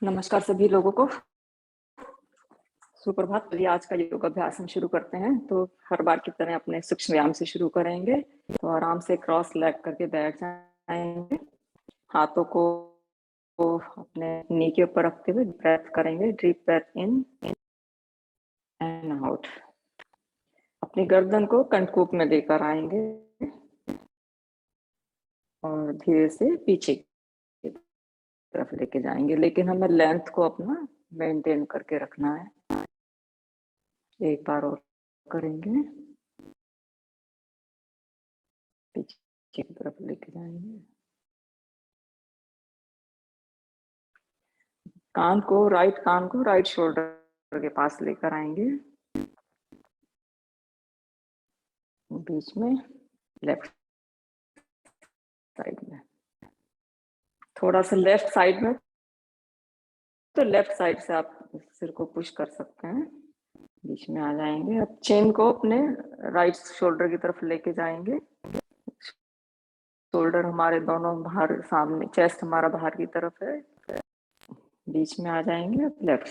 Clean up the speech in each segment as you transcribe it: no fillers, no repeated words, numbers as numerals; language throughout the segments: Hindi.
नमस्कार सभी लोगों को। सुप्रभात। चलिए आज का योग अभ्यास हम शुरू करते हैं। तो हर बार की तरह अपने सूक्ष्म व्यायाम से शुरू करेंगे। तो आराम से क्रॉस लेग करके बैठ जाएंगे। हाथों को अपने नी के ऊपर रखते हुए ब्रेथ करेंगे। Deep breath in and out. अपनी गर्दन को कंठकूप में लेकर आएंगे और धीरे से पीछे की तरफ लेके जाएंगे, लेकिन हमें लेंथ को अपना मेंटेन करके रखना है। एक बार और करेंगे, पीछे की तरफ लेके जाएंगे। राइट कान को राइट शोल्डर के पास लेकर आएंगे, बीच में लेफ्ट साइड में, थोड़ा सा लेफ्ट साइड में। तो लेफ्ट साइड से आप सिर को पुश कर सकते हैं, बीच में आ जाएंगे। अब चेन को अपने राइट शोल्डर की तरफ लेके जाएंगे। शोल्डर हमारे दोनों बाहर, सामने चेस्ट हमारा बाहर की तरफ है। बीच में आ जाएंगे लेफ्ट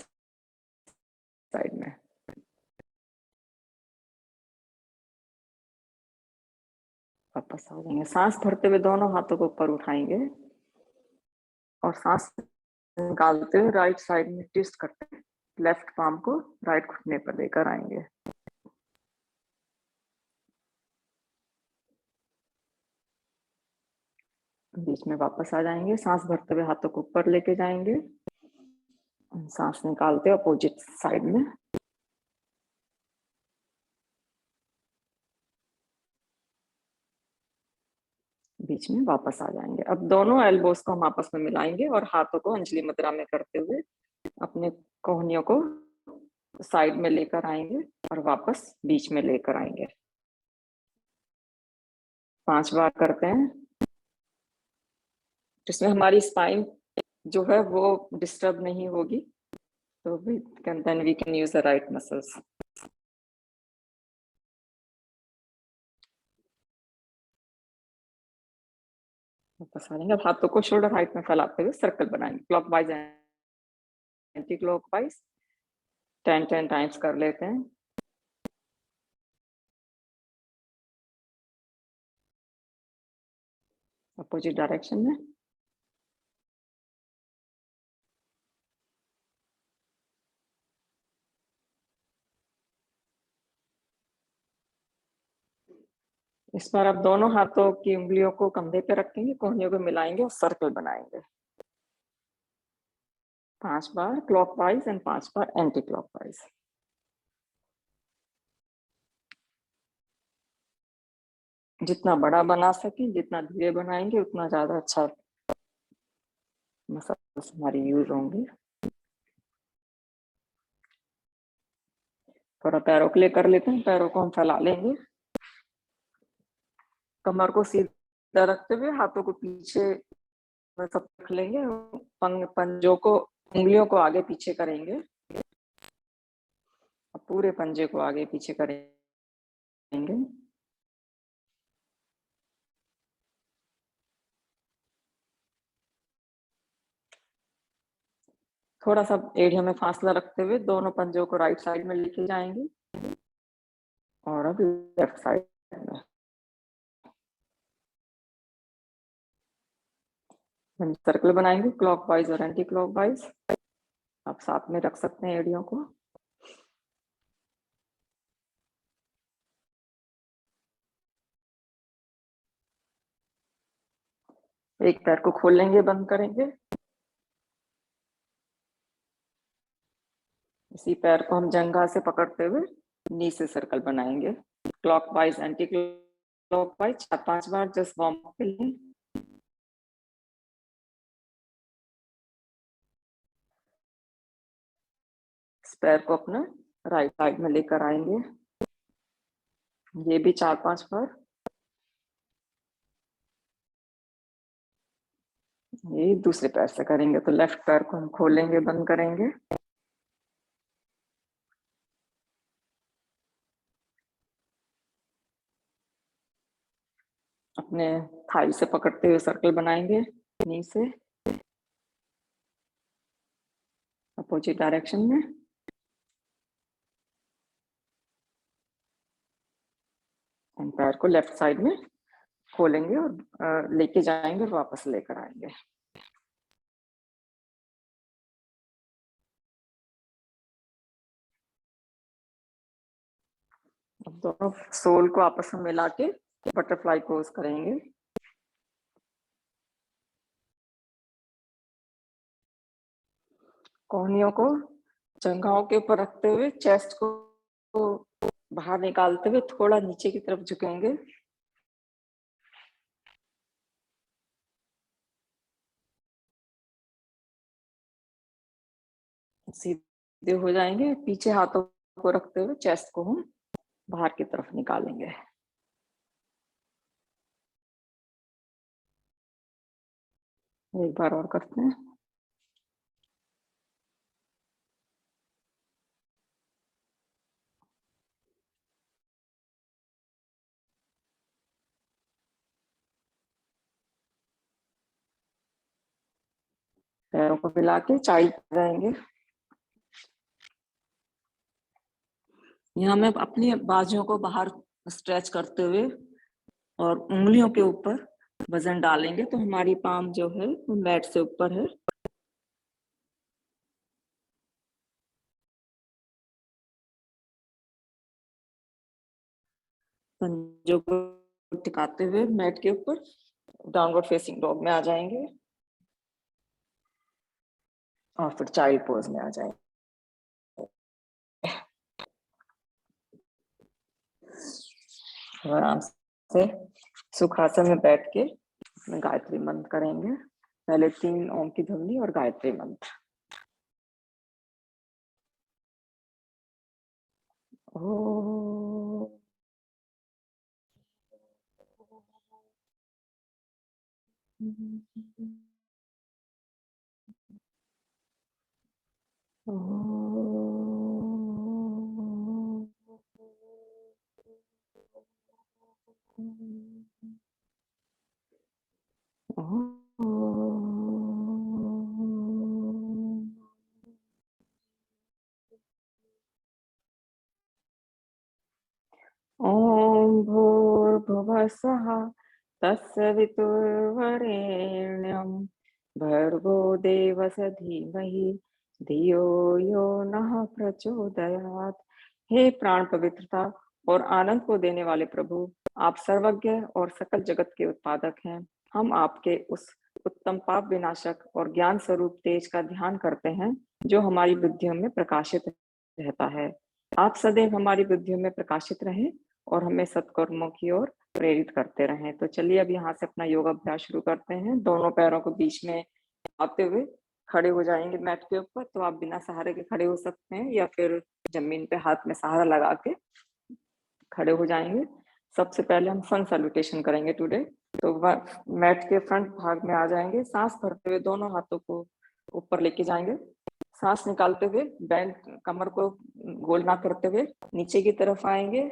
साइड में। वापस आ जाएंगे। सांस भरते हुए दोनों हाथों को ऊपर उठाएंगे और सांस निकालते हुए राइट साइड में ट्विस्ट करते हैं। लेफ्ट पाम को राइट घुटने पर लेकर आएंगे। बीच में वापस आ जाएंगे। सांस भरते हुए हाथों को ऊपर लेके जाएंगे। सांस निकालते अपोजिट साइड में। बीच में वापस आ जाएंगे। अब दोनों एल्बोस को हम आपस में मिलाएंगे और हाथों को अंजलि मुद्रा में करते हुए अपने कोहनियों को साइड में लेकर आएंगे और वापस बीच में लेकर आएंगे। 5 बार करते हैं, जिसमें हमारी स्पाइन जो है वो डिस्टर्ब नहीं होगी। तो we can use the right muscles. वापस आ जाएंगे। अब हाथों को शोल्डर हाइट में फैलाते हुए सर्कल बनाएंगे, क्लॉकवाइज एंटी क्लॉकवाइज। 10 टाइम्स कर लेते हैं। अपोजिट डायरेक्शन में। इस बार आप दोनों हाथों की उंगलियों को कंधे पे रखेंगे, कोहनियों को मिलाएंगे और सर्कल बनाएंगे। 5 बार क्लॉकवाइज एंड 5 बार एंटी क्लॉकवाइज। जितना बड़ा बना सके, जितना धीरे बनाएंगे उतना ज्यादा अच्छा मसल्स हमारी यूज होंगे। थोड़ा पैरों के लिए कर लेते हैं। पैरों को हम फैला लेंगे, कमर को सीधा रखते हुए हाथों को पीछे सब रख लेंगे। पंजों को, उंगलियों को आगे पीछे करेंगे, पूरे पंजे को आगे पीछे करेंगे। थोड़ा सा एरिया में फासला रखते हुए दोनों पंजों को राइट साइड में लेके जाएंगे और अब लेफ्ट साइड में सर्कल बनाएंगे, क्लॉकवाइज और एंटी क्लॉकवाइज। आप साथ में रख सकते हैं एड़ियों को। एक पैर को खोलेंगे, बंद करेंगे। इसी पैर को हम जंघा से पकड़ते हुए नी से सर्कल बनाएंगे, क्लॉकवाइज एंटी क्लॉकवाइज। 4-5 बार जस्ट वार्म अप के लिए। इस पैर को अपना राइट साइड में लेकर आएंगे, ये भी 4-5 बार। ये दूसरे पैर से करेंगे। तो लेफ्ट पैर को हम खोलेंगे, बंद करेंगे। अपने थाई से पकड़ते हुए सर्कल बनाएंगे नी से। अपोजिट डायरेक्शन में। पैर को लेफ्ट साइड में खोलेंगे और लेके जाएंगे और वापस लेकर आएंगे। अब दोनों सोल को आपस में मिला के बटरफ्लाई पोज करेंगे। कोहनियों को जंघाओं के ऊपर रखते हुए चेस्ट को बाहर निकालते हुए थोड़ा नीचे की तरफ झुकेंगे। सीधे हो जाएंगे। पीछे हाथों को रखते हुए चेस्ट को हम बाहर की तरफ निकालेंगे। एक बार और करते हैं। पैरों को मिला के चाइल्ड रहेंगे। यहाँ मैं अपनी बाजुओं को बाहर स्ट्रेच करते हुए और उंगलियों के ऊपर वजन डालेंगे तो हमारी पाम जो है वो मैट से ऊपर है। पंजों को टिकाते हुए मैट के ऊपर डाउनवर्ड फेसिंग डॉग में आ जाएंगे और फिर चाइल्ड पोज में आ जाएंगे। आराम से सुखासन में बैठ के गायत्री मंत्र करेंगे। पहले 3 ओम की ध्वनि और गायत्री मंत्र। ओ ओम भूर्भुवः स्वः तत्सवितुर्वरेण्यं भर्गो देवस्य धीमहि धियो यो नः प्रचोदयात्। हे प्राण पवित्रता और आनंद को देने वाले प्रभु, आप सर्वज्ञ और सकल जगत के उत्पादक हैं। हम आपके उस उत्तम पाप विनाशक और ज्ञान स्वरूप तेज का ध्यान करते हैं जो हमारी बुद्धियों में प्रकाशित रहता है। आप सदैव हमारी बुद्धियों में प्रकाशित रहें और हमें सत्कर्मों की ओर प्रेरित करते रहें। तो चलिए अब यहाँ से अपना योग अभ्यास शुरू करते हैं। दोनों पैरों को बीच में आते हुए खड़े हो जाएंगे मैट के ऊपर। तो आप बिना सहारे के खड़े हो सकते हैं या फिर जमीन पे हाथ में सहारा लगा के खड़े हो जाएंगे। सबसे पहले हम सन सैल्यूटेशन करेंगे टुडे। तो मैट के फ्रंट भाग में आ जाएंगे। सांस भरते हुए दोनों हाथों को ऊपर लेके जाएंगे। सांस निकालते हुए बैंड कमर को गोल ना करते हुए नीचे की तरफ आएंगे।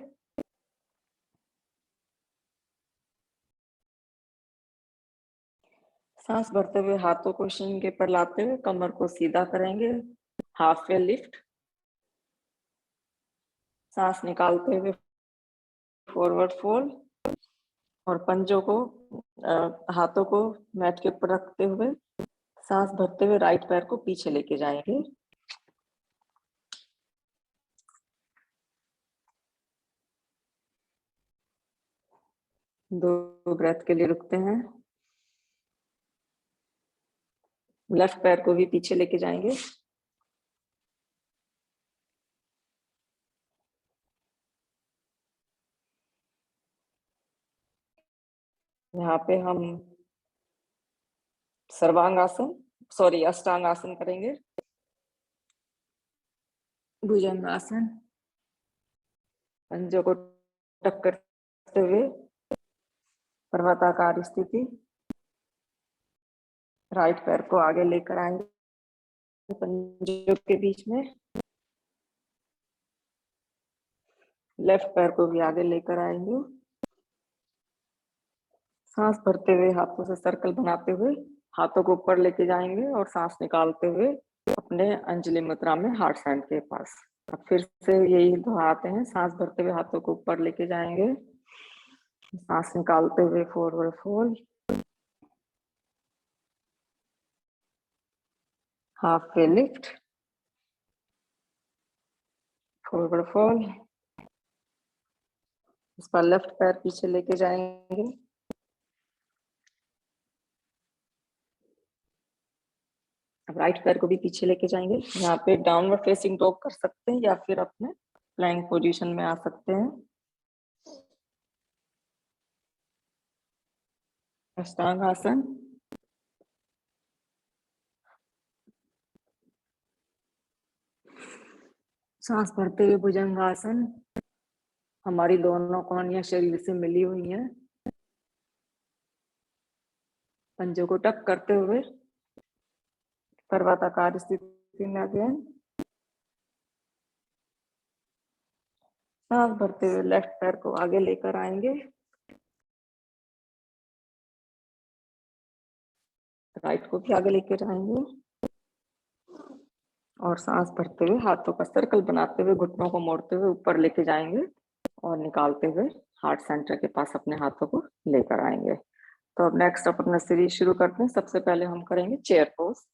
सांस भरते हुए हाथों को शीन के ऊपर लाते हुए कमर को सीधा करेंगे, हाफ वे लिफ्ट। सांस निकालते हुए फॉरवर्ड फोल्ड और पंजों को हाथों को मैट के ऊपर रखते हुए सांस भरते हुए राइट पैर को पीछे लेके जाएंगे। दो ब्रेथ के लिए रुकते हैं। लेफ्ट पैर को भी पीछे लेके जाएंगे। यहाँ पे हम सर्वांगासन अष्टांगासन करेंगे। भुजंगासन, पंजों को टक करते हुए पर्वताकार स्थिति। राइट पैर को आगे लेकर आएंगे पंजों के बीच में। लेफ्ट पैर को भी आगे लेकर आएंगे। सांस भरते हुए हाथों से सर्कल बनाते हुए हाथों को ऊपर लेके जाएंगे और सांस निकालते हुए अपने अंजलि मुद्रा में हार्ट साइन के पास। अब फिर से यही दोहराते हैं, सांस भरते हुए हाथों को ऊपर लेके जाएंगे, सांस निकालते हुए forward fold, half way lift, forward fold. इस पर लेफ्ट पैर पीछे लेके जाएंगे, अब राइट पैर को भी पीछे लेके जाएंगे। यहाँ पे डाउनवर्ड फेसिंग डॉग कर सकते हैं या फिर अपने प्लैंक पोजीशन में आ सकते हैं। अष्टांग आसन, सांस भरते हुए भुजंगासन। हमारी दोनों कोहनियां शरीर से मिली हुई हैं, पंजों को टक करते हुए पर्वताकार स्थिति में आ गए। सांस भरते हुए लेफ्ट पैर को आगे लेकर आएंगे, राइट को भी आगे लेकर आएंगे और सांस भरते हुए हाथों का सर्कल बनाते हुए घुटनों को मोड़ते हुए ऊपर लेके जाएंगे और निकालते हुए हार्ट सेंटर के पास अपने हाथों को लेकर आएंगे। तो अब नेक्स्ट अपना सीरीज शुरू करते हैं। सबसे पहले हम करेंगे चेयर पोज।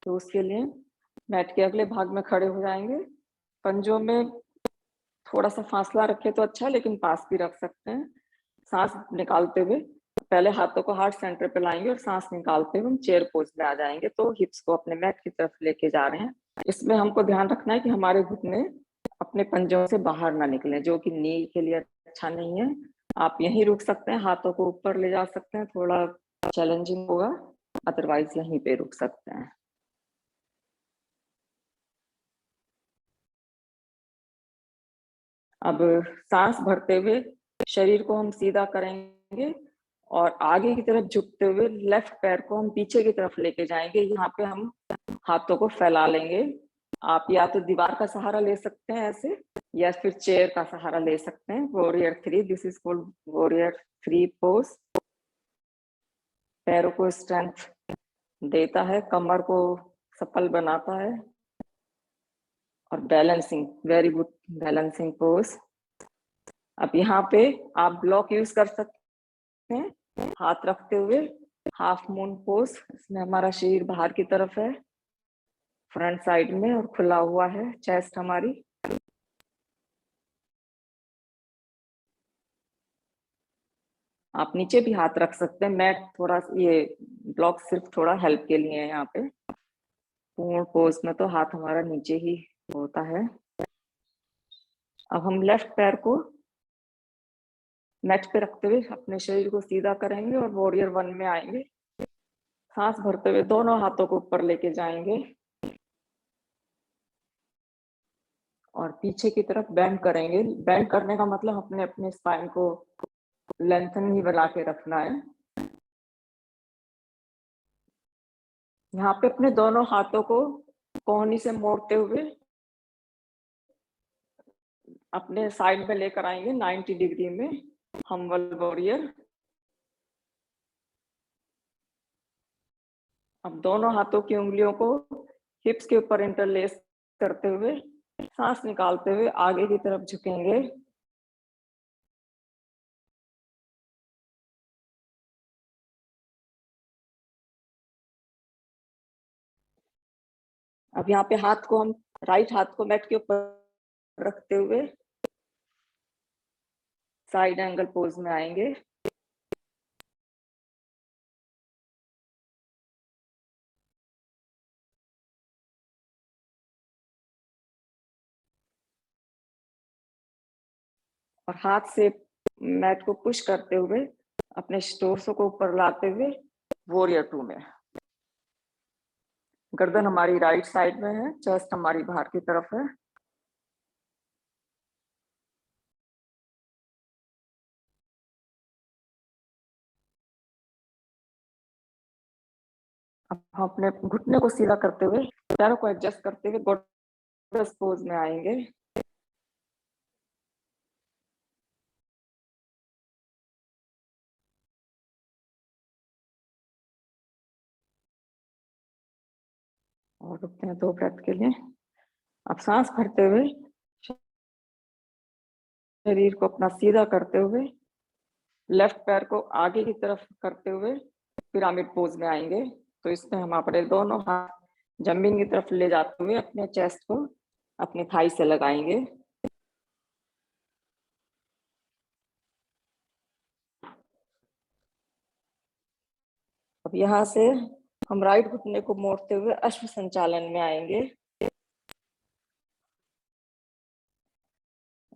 तो उसके लिए मैट के अगले भाग में खड़े हो जाएंगे, पंजों में थोड़ा सा फासला रखे तो अच्छा, लेकिन पास भी रख सकते हैं। सांस निकालते हुए पहले हाथों को हार्ट सेंटर पे लाएंगे और सांस निकालते हुए हम चेयर पोज में आ जाएंगे। तो हिप्स को अपने मैट की तरफ लेके जा रहे हैं। इसमें हमको ध्यान रखना है कि हमारे घुटने अपने पंजों से बाहर ना निकले, जो कि नी के लिए अच्छा नहीं है। आप यहीं रुक सकते हैं, हाथों को ऊपर ले जा सकते हैं, थोड़ा चैलेंजिंग होगा, अदरवाइज यहीं पे रुक सकते हैं। अब सांस भरते हुए शरीर को हम सीधा करेंगे और आगे की तरफ झुकते हुए लेफ्ट पैर को हम पीछे की तरफ लेके जाएंगे। यहाँ पे हम हाथों को फैला लेंगे। आप या तो दीवार का सहारा ले सकते हैं ऐसे, या फिर चेयर का सहारा ले सकते हैं। Warrior 3, this is called warrior 3 pose. पैरों को स्ट्रेंथ देता है, कमर को सफल बनाता है और balancing, very good balancing pose. अब यहाँ पे आप ब्लॉक यूज कर सकते हैं, हाथ रखते हुए हाफ मून पोज। इसमें हमारा शरीर बाहर की तरफ है, फ्रंट साइड में और खुला हुआ है चेस्ट हमारी। आप नीचे भी हाथ रख सकते हैं, मैट थोड़ा, ये ब्लॉक सिर्फ थोड़ा हेल्प के लिए है। यहाँ पे पूर्ण पोज में तो हाथ हमारा नीचे ही होता है। अब हम लेफ्ट पैर को मैट पे रखते हुए अपने शरीर को सीधा करेंगे और वॉरियर 1 में आएंगे। सांस भरते हुए दोनों हाथों को ऊपर लेके जाएंगे और पीछे की तरफ बेंड करेंगे। बेंड करने का मतलब अपने अपने स्पाइन को लेंथन ही बना के रखना है। यहाँ पे अपने दोनों हाथों को कोहनी से मोड़ते हुए अपने साइड में लेकर आएंगे 90 डिग्री में, हम्बल वॉरियर। अब दोनों हाथों की उंगलियों को हिप्स के ऊपर इंटरलेस करते हुए सांस निकालते हुए आगे की तरफ झुकेंगे। अब यहाँ पे हाथ को हम, राइट हाथ को मैट के ऊपर रखते हुए साइड एंगल पोज में आएंगे। और हाथ से मैट को पुश करते हुए अपने टोर्सो को ऊपर लाते हुए वॉरियर 2 में। गर्दन हमारी राइट साइड में है, चेस्ट हमारी बाहर की तरफ है। अब हम अपने घुटने को सीधा करते हुए पैरों को एडजस्ट करते हुए गॉडेस पोज में आएंगे। और रुकते हैं 2 ब्रेथ के लिए। अब सांस भरते हुए शरीर को अपना सीधा करते हुए लेफ्ट पैर को आगे की तरफ करते हुए पिरामिड पोज में आएंगे। तो इसमें हम अपने दोनों हाथ जमीन की तरफ ले जाते हुए अपने चेस्ट को अपने थाई से लगाएंगे। अब यहाँ से हम राइट घुटने को मोड़ते हुए अश्व संचालन में आएंगे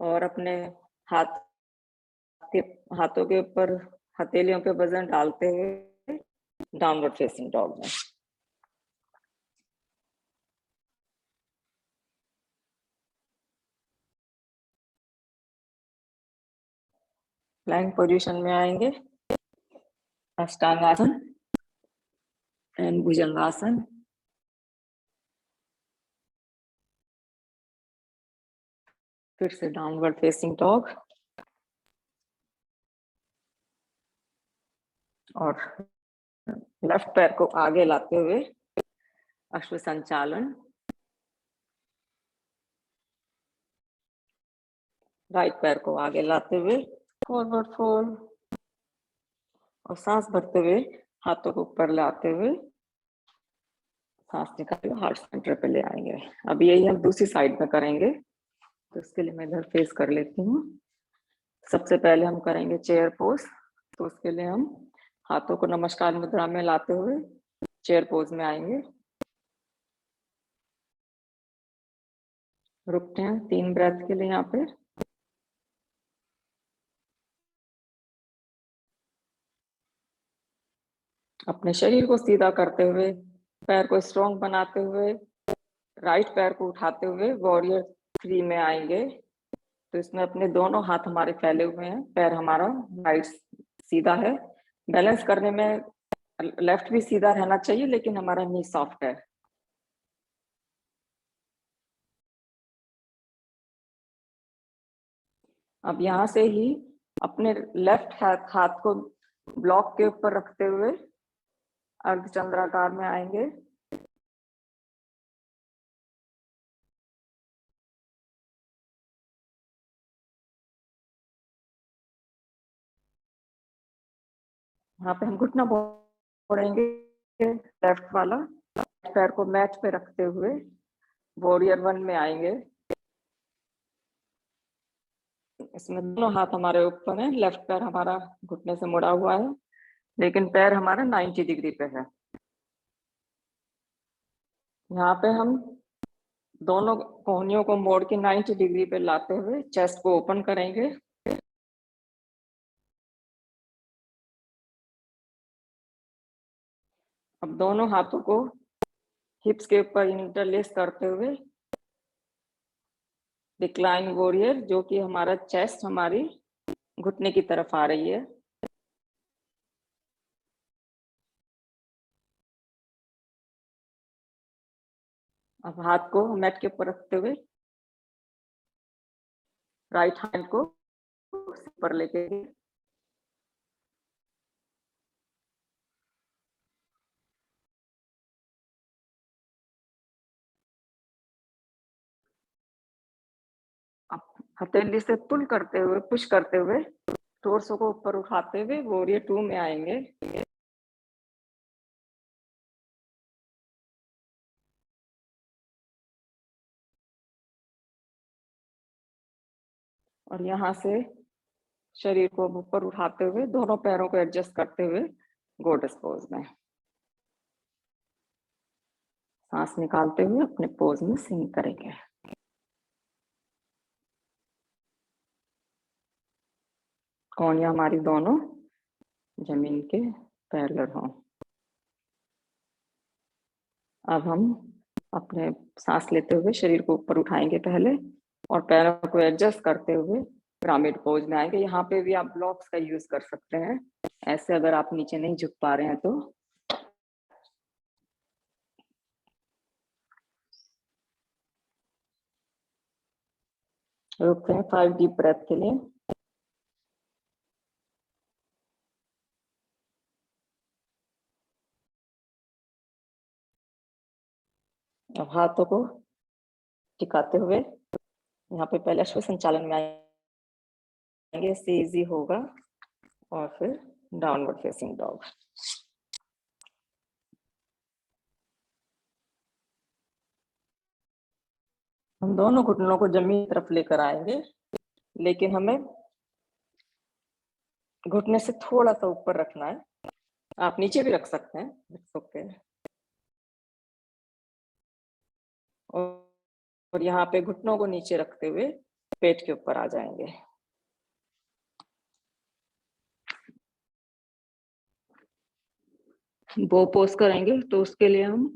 और अपने हाथ के हाथों के ऊपर हथेलियों पे वजन डालते हुए डाउनवर्ड फेसिंग डॉग में। प्लैंक पोजीशन में आएंगे, अष्टांगासन एंड भुजंगासन। फिर से डाउनवर्ड फेसिंग डॉग और लेफ्ट पैर को आगे लाते हुए अश्व संचालन। राइट पैर को आगे लाते हुए फॉरवर्ड फोल्ड और सांस भरते हुए हाथों को ऊपर लाते हुए सांस निकाल हार्ट सेंटर पे ले आएंगे। अब यही हम दूसरी साइड में करेंगे, तो इसके लिए मैं इधर फेस कर लेती हूँ। सबसे पहले हम करेंगे चेयर पोज। तो उसके लिए हम हाथों को नमस्कार मुद्रा में लाते हुए चेयर पोज में आएंगे। रुकते हैं 3 ब्रेथ के लिए यहाँ पे। अपने शरीर को सीधा करते हुए पैर को स्ट्रॉन्ग बनाते हुए राइट पैर को उठाते हुए वॉरियर 3 में आएंगे। तो इसमें अपने दोनों हाथ हमारे फैले हुए हैं, पैर हमारा राइट सीधा है। बैलेंस करने में लेफ्ट भी सीधा रहना चाहिए, लेकिन हमारा नी सॉफ्ट है। अब यहाँ से ही अपने लेफ्ट हाथ को ब्लॉक के ऊपर रखते हुए अर्धचंद्राकार में आएंगे। यहाँ पे हम घुटना मोड़ेंगे लेफ्ट वाला, पैर को मैट पे रखते हुए वॉरियर 1 में आएंगे। इसमें दोनों हाथ हमारे ऊपर है, लेफ्ट पैर हमारा घुटने से मुड़ा हुआ है, लेकिन पैर हमारा 90 डिग्री पे है। यहाँ पे हम दोनों कोहनियों को मोड़ के 90 डिग्री पे लाते हुए चेस्ट को ओपन करेंगे। अब दोनों हाथों को हिप्स के ऊपर इंटरलेस करते हुए डिक्लाइन वॉरियर, जो कि हमारा चेस्ट हमारी घुटने की तरफ आ रही है। अब हाथ को मैट के ऊपर रखते हुए राइट हैंड को ऊपर लेके हथेली से पुल करते हुए पुश करते हुए टोर्सो को ऊपर उठाते हुए वॉरियर 2 में आएंगे। और यहाँ से शरीर को ऊपर उठाते हुए दोनों पैरों को एडजस्ट करते हुए गोडेस पोज में सांस निकालते हुए अपने पोज में सिंक करेंगे। कोहनियां हमारी दोनों जमीन के पैरेलल हों। अब हम अपने सांस लेते हुए शरीर को ऊपर उठाएंगे पहले और पैरों को एडजस्ट करते हुए पिरामिड पोज में आएंगे। यहाँ पे भी आप ब्लॉक्स का यूज कर सकते हैं, ऐसे अगर आप नीचे नहीं झुक पा रहे हैं तो। रुकते हैं 5 डीप ब्रेथ के लिए। हाथों को टिकाते हुए यहाँ पे पहले अश्व संचालन में आएंगे, इससे इजी होगा। और फिर डाउनवर्ड फेसिंग डॉग। हम दोनों घुटनों को जमीन की तरफ लेकर आएंगे, लेकिन हमें घुटने से थोड़ा सा ऊपर रखना है। आप नीचे भी रख सकते हैं, ओके। और यहाँ पे घुटनों को नीचे रखते हुए पेट के ऊपर आ जाएंगे। बो पोज करेंगे तो उसके लिए हम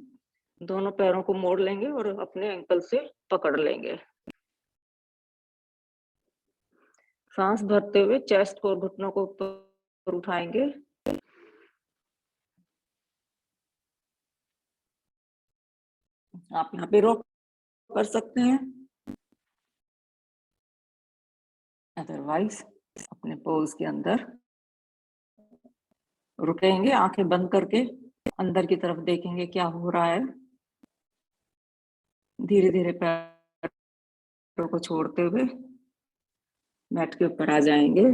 दोनों पैरों को मोड़ लेंगे और अपने एंकल से पकड़ लेंगे। सांस भरते हुए चेस्ट को और घुटनों को ऊपर उठाएंगे। आप यहाँ पे रोक कर सकते हैं, अदरवाइज अपने पोज के अंदर रुकेंगे, आंखें बंद करके अंदर की तरफ देखेंगे क्या हो रहा है। धीरे धीरे पैरों को छोड़ते हुए मैट के ऊपर आ जाएंगे।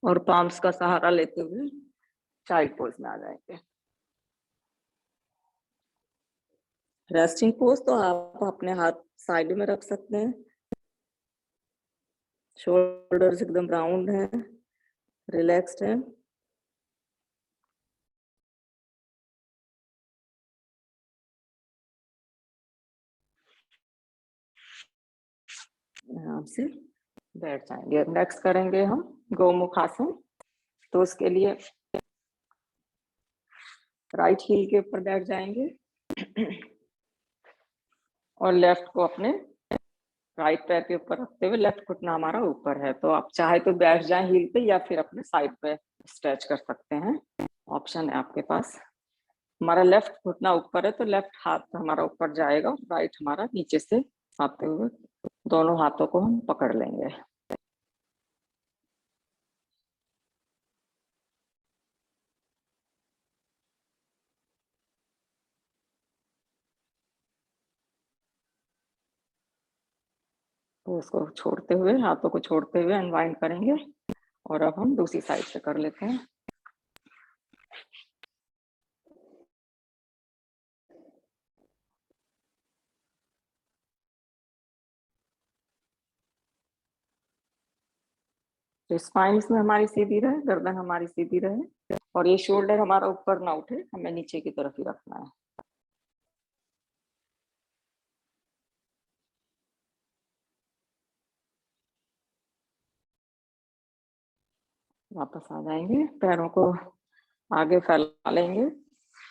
और पाम्स का सहारा लेते हुए चाइल्ड पोज में आ जाएंगे। रेस्टिंग पोज तो आप अपने हाथ साइड में रख सकते हैं, शोल्डर्स एकदम राउंड है, रिलैक्स्ड है। आराम से बैठ जाएंगे। नेक्स्ट करेंगे हम गोमुख आसन। तो उसके लिए राइट हील के ऊपर बैठ जाएंगे और लेफ्ट को अपने राइट पैर के ऊपर रखते हुए, लेफ्ट घुटना हमारा ऊपर है, तो आप चाहे तो बैठ जाए हील पे या फिर अपने साइड पे स्ट्रेच कर सकते हैं, ऑप्शन है आपके पास। हमारा लेफ्ट घुटना ऊपर है तो लेफ्ट हाथ हमारा ऊपर जाएगा, राइट हमारा नीचे से आते हुए दोनों हाथों को हम पकड़ लेंगे। तो उसको छोड़ते हुए, हाथों को छोड़ते हुए अनवाइंड करेंगे। और अब हम दूसरी साइड से कर लेते हैं। तो स्पाइन इसमें हमारी सीधी रहे, गर्दन हमारी सीधी रहे, और ये शोल्डर हमारा ऊपर ना उठे, हमें नीचे की तरफ ही रखना है। वापस आ जाएंगे, पैरों को आगे फैला लेंगे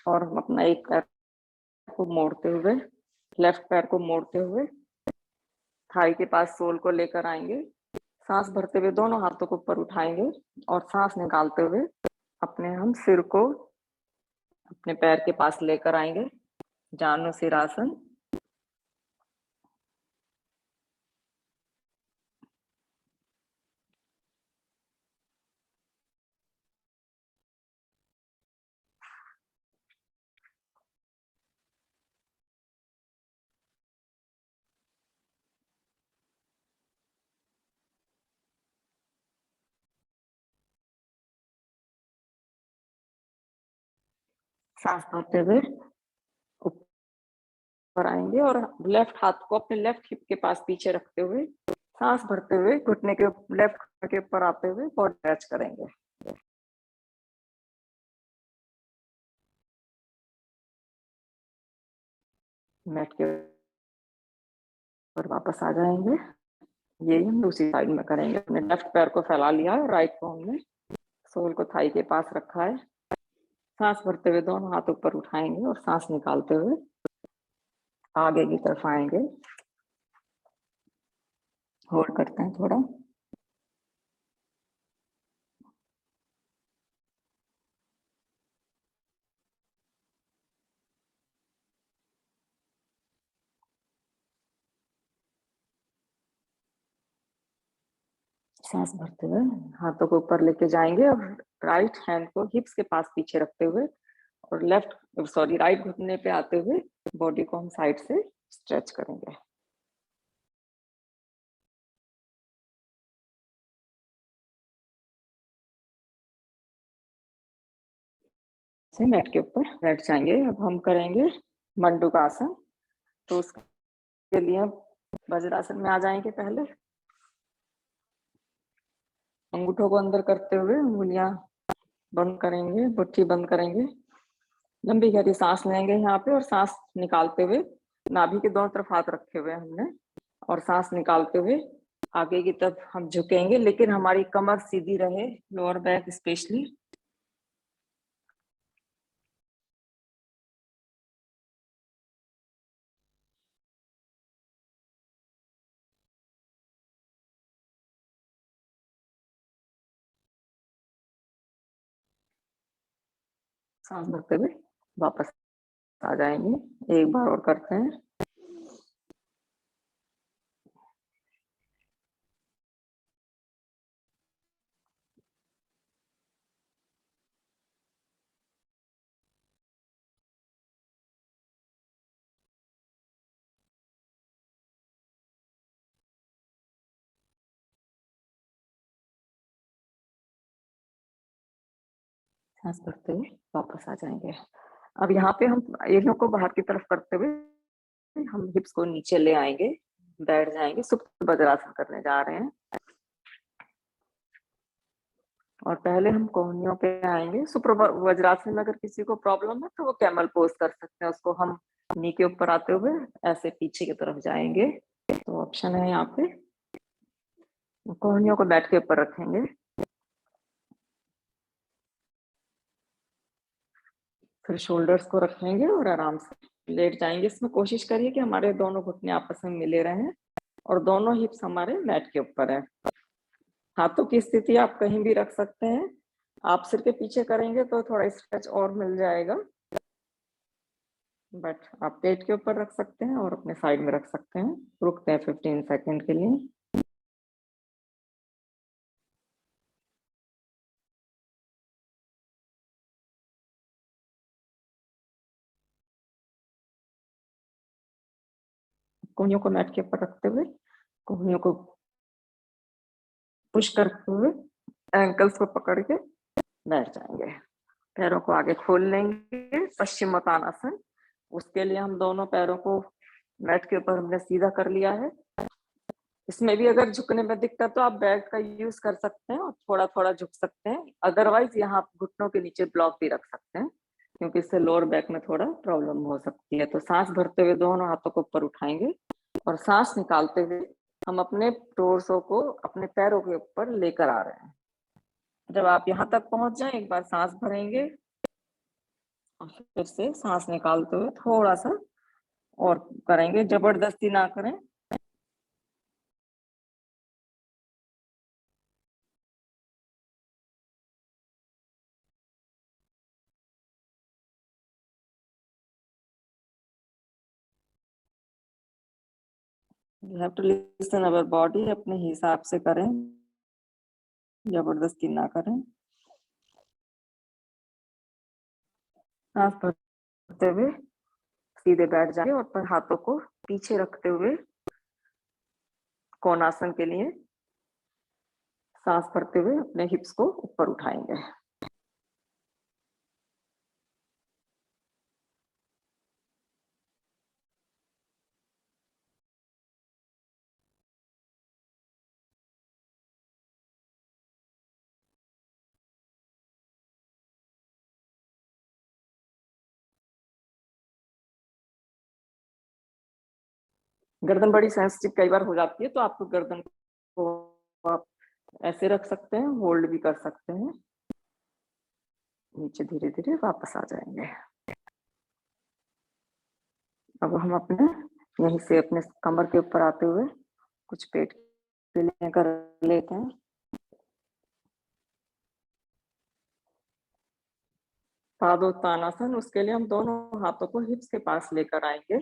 और हम अपना एक पैर को मोड़ते हुए, लेफ्ट पैर को मोड़ते हुए थाई के पास सोल को लेकर आएंगे। सांस भरते हुए दोनों हाथों को ऊपर उठाएंगे और सांस निकालते हुए अपने हम सिर को अपने पैर के पास लेकर आएंगे, जानु सिरासन। सांस भरते हुए ऊपर आएंगे और लेफ्ट हाथ को अपने लेफ्ट हिप के पास पीछे रखते हुए सांस भरते हुए घुटने के लेफ्ट के ऊपर आते हुए बॉडी स्ट्रेच करेंगे। मैट के ऊपर वापस आ जाएंगे। यही हम दूसरी साइड में करेंगे। अपने लेफ्ट पैर को फैला लिया है, राइट को हमने सोल को थाई के पास रखा है। सांस भरते हुए दोनों हाथ ऊपर उठाएंगे और सांस निकालते हुए आगे की तरफ आएंगे। होल्ड करते हैं थोड़ा। सांस भरते हुए हाथों को ऊपर लेके जाएंगे और राइट हैंड को हिप्स के पास पीछे रखते हुए और राइट घुटने पे आते हुए बॉडी को हम साइड से स्ट्रेच करेंगे। से मैट के ऊपर बैठ जाएंगे। अब हम करेंगे मंडूकासन। तो उसके लिए हम वज्रासन में आ जाएंगे। पहले अंगूठों को अंदर करते हुए उंगलियां बंद करेंगे, मुट्ठी बंद करेंगे। लंबी गहरी सांस लेंगे यहाँ पे और सांस निकालते हुए नाभि के दोनों तरफ हाथ रखे हुए हमने और सांस निकालते हुए आगे की तरफ हम झुकेंगे, लेकिन हमारी कमर सीधी रहे, लोअर बैक स्पेशली। सांस भरते हुए वापस आ जाएंगे। एक बार और करते हैं। सांस भरते हुए वापस आ जाएंगे। अब यहाँ पे हम एड़ियों को बाहर की तरफ करते हुए हम हिप्स को नीचे ले आएंगे, बैठ जाएंगे। सुप्त वज्रासन करने जा रहे हैं और पहले हम कोहनियों पे आएंगे। सुप्र वज्रासन में अगर किसी को प्रॉब्लम है तो वो कैमल पोज कर सकते हैं। उसको हम नी के ऊपर आते हुए ऐसे पीछे की तरफ जाएंगे। तो ऑप्शन है यहाँ पे, कोहनियों को बैठ के ऊपर रखेंगे। फिर शोल्डर्स को रखेंगे और आराम से लेट जाएंगे। इसमें कोशिश करिए कि हमारे दोनों घुटने आपस में मिले रहें और दोनों हिप्स हमारे मैट के ऊपर है। हाथों की स्थिति आप कहीं भी रख सकते हैं। आप सिर के पीछे करेंगे तो थोड़ा स्ट्रेच और मिल जाएगा, बट आप पेट के ऊपर रख सकते हैं और अपने साइड में रख सकते हैं। रुकते हैं 15 सेकंड के लिए। कोहनियों को मैट के ऊपर रखते हुए कोहनियों को पुश करते हुए एंकल्स को पकड़ के बैठ जाएंगे। पैरों को आगे खोल लेंगे, पश्चिमोत्तानासन। उसके लिए हम दोनों पैरों को मैट के ऊपर हमने सीधा कर लिया है। इसमें भी अगर झुकने में दिक्कत तो आप बेल्ट का यूज कर सकते हैं और थोड़ा थोड़ा झुक सकते हैं। अदरवाइज यहाँ आप घुटनों के नीचे ब्लॉक भी रख सकते हैं, क्योंकि इससे लोअर बैक में थोड़ा प्रॉब्लम हो सकती है। तो सांस भरते हुए दोनों हाथों को ऊपर उठाएंगे और सांस निकालते हुए हम अपने टोर्सो को अपने पैरों के ऊपर लेकर आ रहे हैं। जब आप यहाँ तक पहुंच जाए एक बार सांस भरेंगे और फिर से सांस निकालते हुए थोड़ा सा और करेंगे, जबरदस्ती ना करें। You have to listen our body, अपने हिसाब से करें, जबरदस्ती ना करें। सांस भरते हुए सीधे बैठ जाए और पर हाथों को पीछे रखते हुए कोणासन के लिए सांस भरते हुए अपने हिप्स को ऊपर उठाएंगे। गर्दन बड़ी सेंसिटिव कई बार हो जाती है, तो आपको गर्दन को आप ऐसे रख सकते हैं, होल्ड भी कर सकते हैं। नीचे धीरे धीरे वापस आ जाएंगे। अब हम अपने यहीं से अपने कमर के ऊपर आते हुए कुछ पेट के लिए कर लेते हैं। पादोत्तानासन, उसके लिए हम दोनों हाथों को हिप्स के पास लेकर आएंगे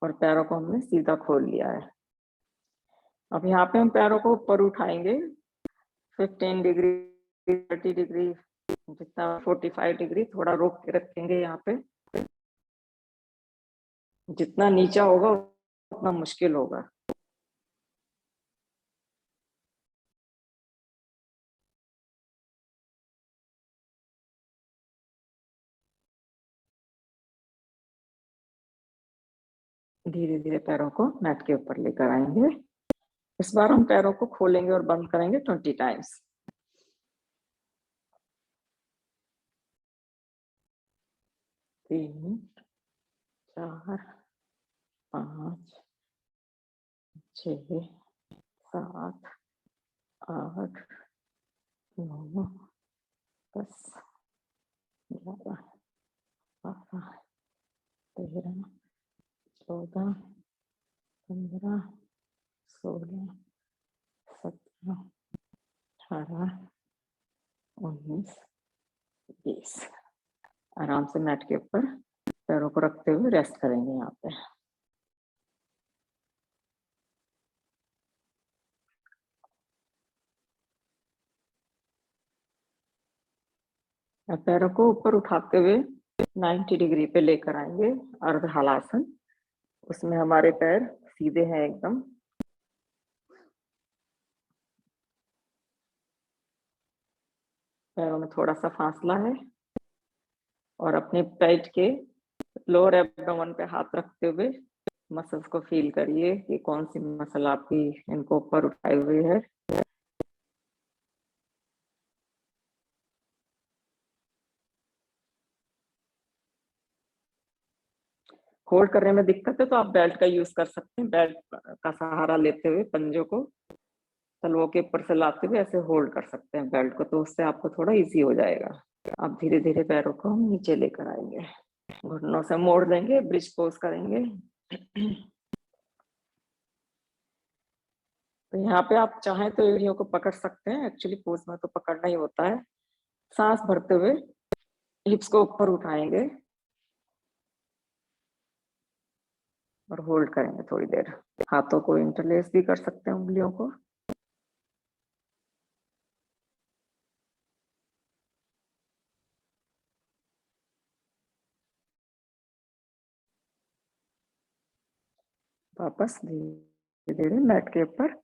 और पैरों को हमने सीधा खोल लिया है। अब यहाँ पे हम पैरों को ऊपर उठाएंगे 15 डिग्री, 30 डिग्री, जितना 45 डिग्री, थोड़ा रोक के रखेंगे यहाँ पे। जितना नीचा होगा उतना मुश्किल होगा। धीरे धीरे पैरों को मैट के ऊपर लेकर आएंगे। इस बार हम पैरों को खोलेंगे और बंद करेंगे 20 टाइम्स। 3, 4, 5, 6, 7, 8, 9, 10, 11, 12, 13, 14, 15, 16, 17, 18, 19, 20। आराम से मैट के ऊपर पैरों को रखते हुए रेस्ट करेंगे यहाँ पे। पैरों को ऊपर उठाते हुए 90 डिग्री पे लेकर आएंगे, अर्ध हलासन। उसमें हमारे पैर सीधे हैं एकदम। पैरों में थोड़ा सा फासला है और अपने पेट के लोअर एब्डोमेन पे हाथ रखते हुए मसल्स को फील करिए कि कौन सी मसल आपकी इनको ऊपर उठाए हुए है। होल्ड करने में दिक्कत है तो आप बेल्ट का यूज कर सकते हैं। बेल्ट का सहारा लेते हुए पंजों को तलवों के ऊपर से लाते हुए ऐसे होल्ड कर सकते हैं बेल्ट को, तो उससे आपको थोड़ा इजी हो जाएगा। अब धीरे धीरे पैरों को हम नीचे लेकर आएंगे, घुटनों से मोड़ देंगे, ब्रिज पोज करेंगे। तो यहाँ पे आप चाहें तो एड़ियों को पकड़ सकते हैं, एक्चुअली पोज में तो पकड़ना ही होता है। सांस भरते हुए हिप्स को ऊपर उठाएंगे और होल्ड करेंगे थोड़ी देर। हाथों को इंटरलेस भी कर सकते हैं, उंगलियों को। वापस धीरे धीरे मैट के ऊपर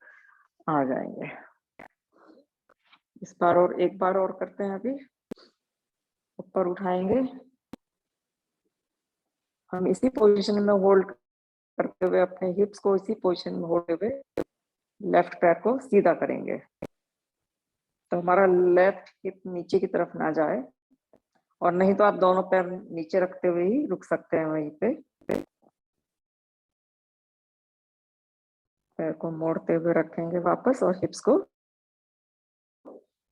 आ जाएंगे। इस बार और एक बार और करते हैं। अभी ऊपर उठाएंगे, हम इसी पोजीशन में होल्ड करते हुए अपने हिप्स को इसी पोजीशन में होल्ड हुए लेफ्ट पैर को सीधा करेंगे, तो हमारा लेफ्ट हिप नीचे की तरफ ना जाए। और नहीं तो आप दोनों पैर नीचे रखते हुए ही रुक सकते हैं वहीं पे। पैर को मोड़ते हुए रखेंगे वापस और हिप्स को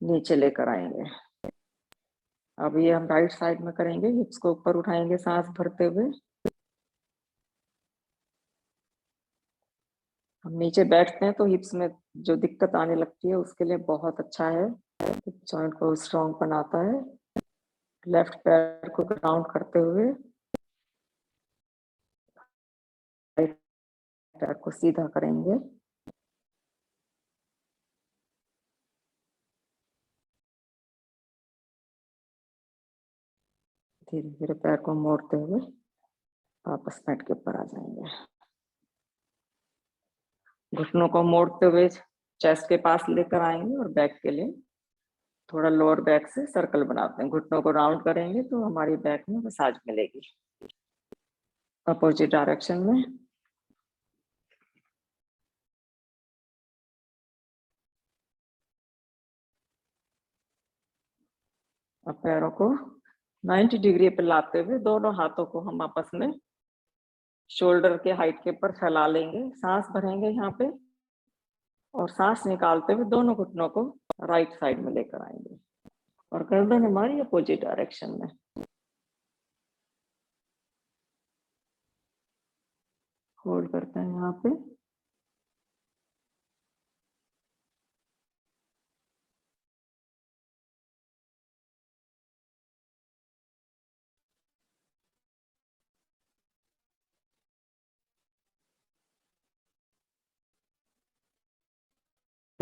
नीचे लेकर आएंगे। अब ये हम राइट साइड में करेंगे। हिप्स को ऊपर उठाएंगे सांस भरते हुए। हम नीचे बैठते हैं तो हिप्स में जो दिक्कत आने लगती है उसके लिए बहुत अच्छा है, जॉइंट को स्ट्रॉन्ग बनाता है। लेफ्ट पैर को ग्राउंड करते हुए राइट पैर को सीधा करेंगे। धीरे धीरे पैर को मोड़ते हुए वापस मैट के ऊपर आ जाएंगे। घुटनों को मोड़ते हुए चेस्ट के पास लेकर आएंगे और बैक के लिए थोड़ा लोअर बैक से सर्कल बनाते हैं। घुटनों को राउंड करेंगे तो हमारी बैक में मसाज मिलेगी। अपोजिट डायरेक्शन में अब पैरों को 90 डिग्री पे लाते हुए दोनों हाथों को हम आपस में शोल्डर के हाइट के ऊपर फैला लेंगे। सांस भरेंगे यहाँ पे और सांस निकालते हुए दोनों घुटनों को राइट साइड में लेकर आएंगे और गर्दन हमारी अपोजिट डायरेक्शन में। होल्ड करते हैं यहाँ पे।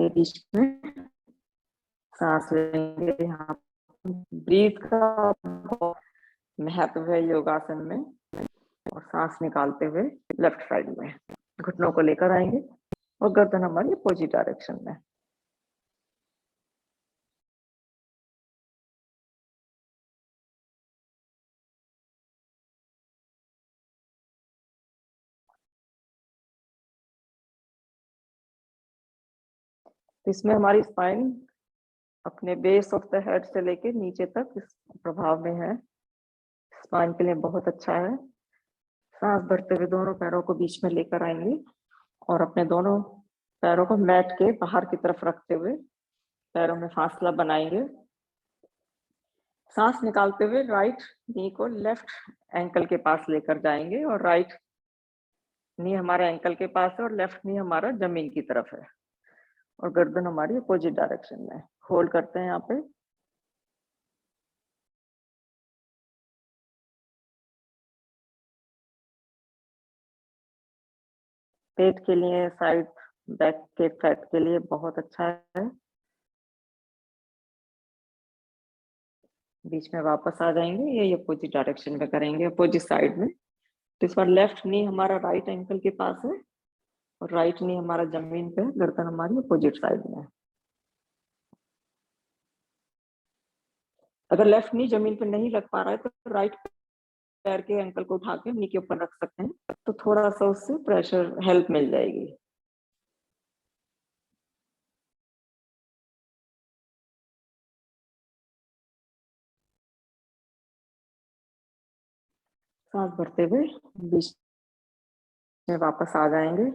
से बीच में सांस लेंगे। यहाँ ब्रीथ का बहुत महत्व है योगासन में। और सांस निकालते हुए लेफ्ट साइड में घुटनों को लेकर आएंगे और गर्दन हमारी अपोजिट डायरेक्शन में। तो इसमें हमारी स्पाइन अपने बेस ऑफ द हेड से लेके नीचे तक इस प्रभाव में है। स्पाइन के लिए बहुत अच्छा है। सांस भरते हुए दोनों पैरों को बीच में लेकर आएंगे और अपने दोनों पैरों को मैट के बाहर की तरफ रखते हुए पैरों में फासला बनाएंगे। सांस निकालते हुए राइट नी को लेफ्ट एंकल के पास लेकर जाएंगे और राइट नी हमारा एंकल के पास है और लेफ्ट नी हमारा जमीन की तरफ है और गर्दन हमारी अपोजिट डायरेक्शन में है। होल्ड करते हैं यहाँ पे। पेट के लिए, साइड बैक के फैट के लिए बहुत अच्छा है। बीच में वापस आ जाएंगे, ये अपोजिट डायरेक्शन में करेंगे, अपोजिट साइड में। तो इस बार लेफ्ट नी हमारा राइट एंकल के पास है और राइट नी हमारा जमीन पे, गर्दन हमारी अपोजिट साइड में है। अगर लेफ्ट नी जमीन पे नहीं लग पा रहा है तो राइट पैर के एंकल को उठा के नी के ऊपर रख सकते हैं, तो थोड़ा सा उससे प्रेशर हेल्प मिल जाएगी। सांस भरते हुए बीच में वापस आ जाएंगे।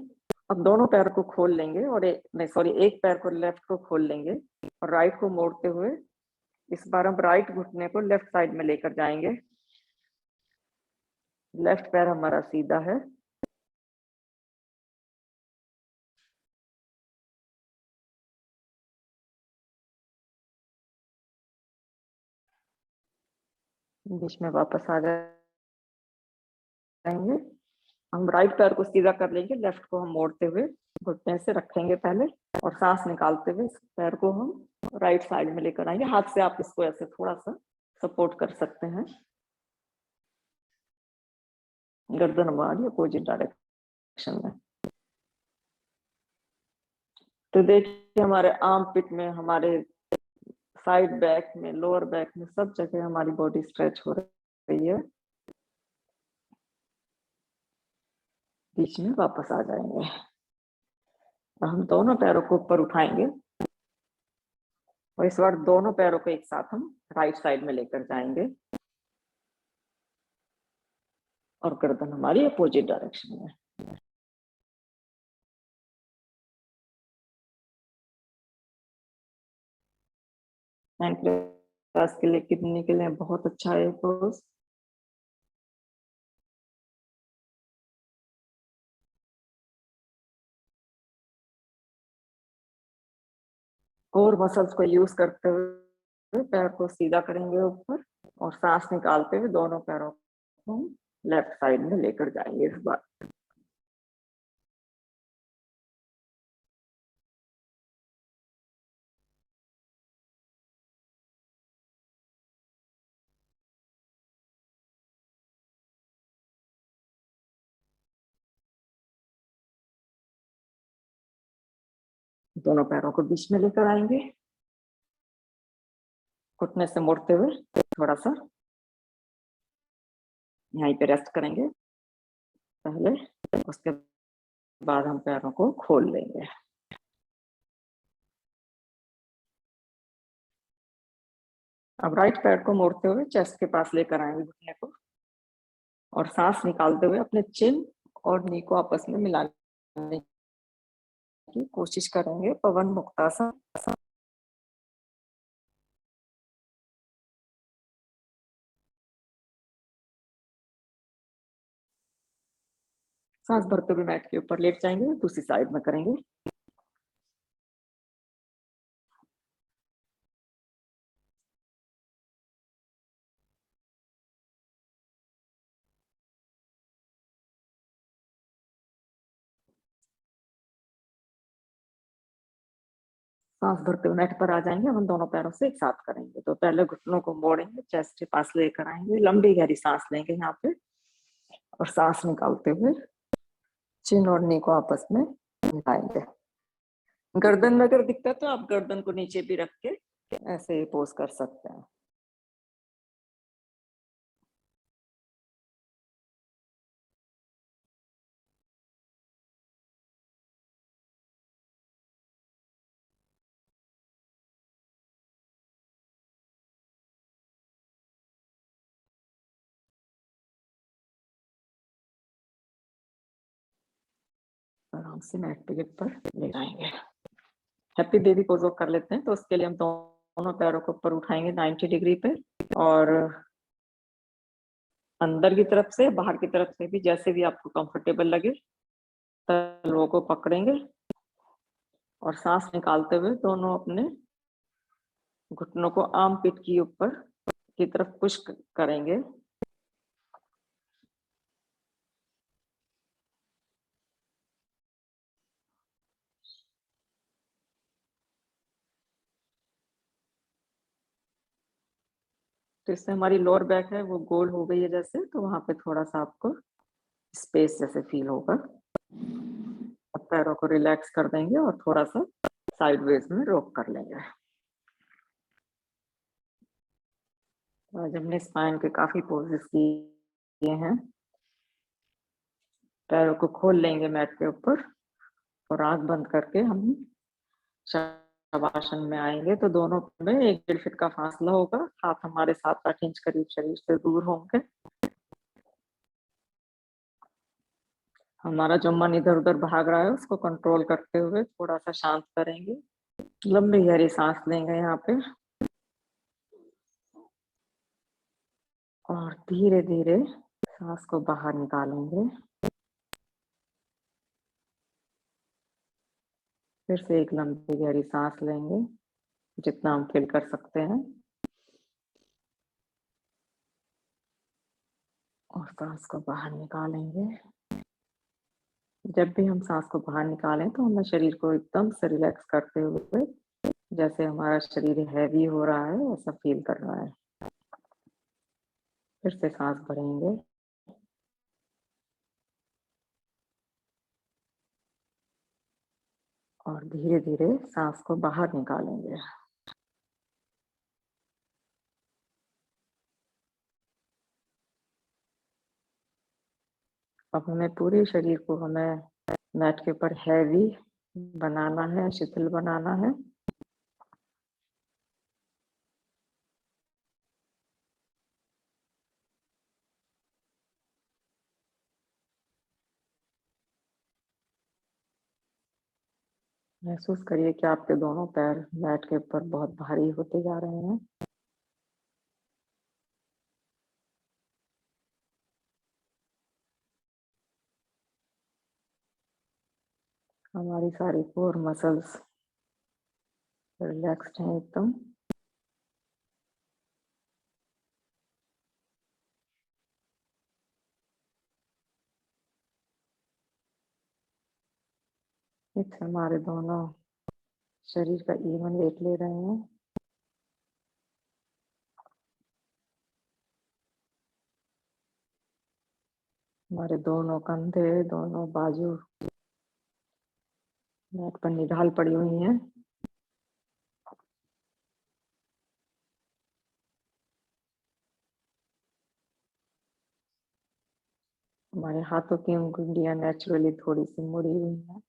अब दोनों पैर को खोल लेंगे और एक पैर को लेफ्ट को खोल लेंगे और राइट को मोड़ते हुए इस बार हम राइट घुटने को लेफ्ट साइड में लेकर जाएंगे। लेफ्ट पैर हमारा सीधा है। बीच में वापस आ जाएंगे। हम राइट पैर को सीधा कर लेंगे, लेफ्ट को हम मोड़ते हुए घुटने से रखेंगे पहले और सांस निकालते हुए इस पैर को हम राइट साइड में लेकर आएंगे। हाथ से आप इसको ऐसे थोड़ा सा सपोर्ट कर सकते हैं। गर्दन हमारी अपोजिट डायरेक्शन में। तो देखिए हमारे आर्म पिट में, हमारे साइड बैक में, लोअर बैक में, सब जगह हमारी बॉडी स्ट्रेच हो रही है। बीच में वापस आ जाएंगे। हम दोनों पैरों को ऊपर उठाएंगे और इस बार दोनों पैरों को एक साथ हम राइट साइड में लेकर जाएंगे और गर्दन हमारी अपोजिट डायरेक्शन में। पैंक्रियास के लिए, किडनी के लिए बहुत अच्छा है पोज। और मसल्स को यूज करते हुए पैर को सीधा करेंगे ऊपर और सांस निकालते हुए दोनों पैरों को लेफ्ट साइड में लेकर जाएंगे इस बार। दोनों पैरों को बीच में लेकर आएंगे, घुटने से मोड़ते हुए थोड़ा सा यहीं पे रेस्ट करेंगे पहले, उसके बाद हम पैरों को खोल लेंगे। अब राइट पैर को मोड़ते हुए चेस्ट के पास लेकर आएंगे घुटने को और सांस निकालते हुए अपने चिन और नी को आपस में मिलाने की कोशिश करेंगे, पवन मुक्तासन। सांस भरते हुए मैट के ऊपर लेट जाएंगे, दूसरी साइड में करेंगे। सांस भरते हुए मैट पर आ जाएंगे। हम दोनों पैरों से एक साथ करेंगे। तो पहले घुटनों को मोड़ेंगे, चेस्ट के पास लेकर आएंगे, लंबी गहरी सांस लेंगे यहाँ पे, और सांस निकालते हुए चिन और नी को आपस में मिलाएंगे। गर्दन में अगर दिक्कत है तो आप गर्दन को नीचे भी रख के ऐसे ही पोज कर सकते हैं। आराम से मैट पे पर ले जाएंगे। हैप्पी बेबी पोज कर लेते हैं। तो उसके लिए हम दोनों पैरों को ऊपर उठाएंगे 90 डिग्री पे, और अंदर की तरफ से बाहर की तरफ से भी, जैसे भी आपको कंफर्टेबल लगे, तलवों को पकड़ेंगे और सांस निकालते हुए दोनों अपने घुटनों को आर्म पिट की ऊपर की तरफ पुश करेंगे। तो इससे हमारी लोअर बैक है वो गोल हो गई है जैसे, तो वहां पे थोड़ा सा आपको स्पेस जैसे फील होगा। अब पैरों को रिलैक्स कर देंगे और थोड़ा सा साइडवेज में रॉक कर लेंगे। आज हमने स्पाइन के काफी पोजेस किए हैं। पैरों को खोल लेंगे मैट के ऊपर और आंख बंद करके हम शवासन में आएंगे। तो दोनों में 1.5 फीट का फासला होगा। हाथ हमारे 7-8 इंच करीब शरीर से दूर होंगे। हमारा जो मन इधर उधर भाग रहा है उसको कंट्रोल करते हुए थोड़ा सा शांत करेंगे। लंबी गहरी सांस लेंगे यहाँ पे, और धीरे धीरे सांस को बाहर निकालेंगे। फिर से एक लंबी गहरी सांस लेंगे जितना हम फील कर सकते हैं, और सांस को बाहर निकालेंगे। जब भी हम सांस को बाहर निकालें तो हमें शरीर को एकदम से रिलैक्स करते हुए, जैसे हमारा शरीर हैवी हो रहा है ऐसा फील कर रहा है। फिर से सांस भरेंगे और धीरे धीरे सांस को बाहर निकालेंगे। अब हमें पूरे शरीर को हमें मैट के ऊपर हैवी बनाना है, शिथिल बनाना है। महसूस करिए कि आपके दोनों पैर मैट के ऊपर बहुत भारी होते जा रहे हैं। हमारी सारी कोर मसल्स रिलैक्स्ड हैं एकदम। इससे हमारे दोनों शरीर का इवन वेट ले रहे हैं। हमारे दोनों कंधे, दोनों बाजू मैट पर निढाल पड़ी हुई हैं। हमारे हाथों की उंगलियां नेचुरली थोड़ी सी मुड़ी हुई हैं।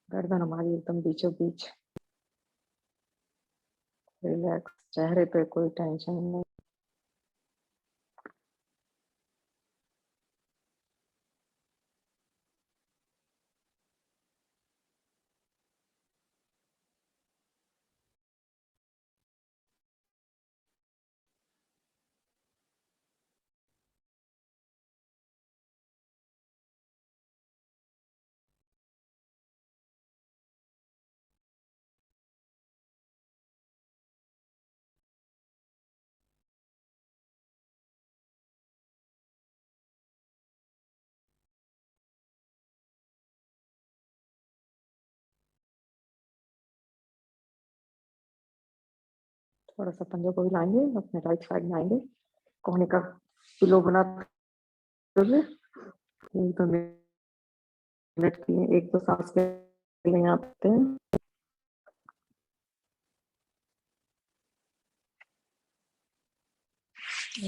गर्दन हमारी एकदम बीचों बीच रिलैक्स, चेहरे पे कोई टेंशन नहीं। थोड़ा सा पंजों को हिलाएंगे, अपने राइट साइड में आएंगे, कोहनी का पिलो बनाते हुए 1-2 मिनट के लिए 1-2 सांस के लिए यहाँ पे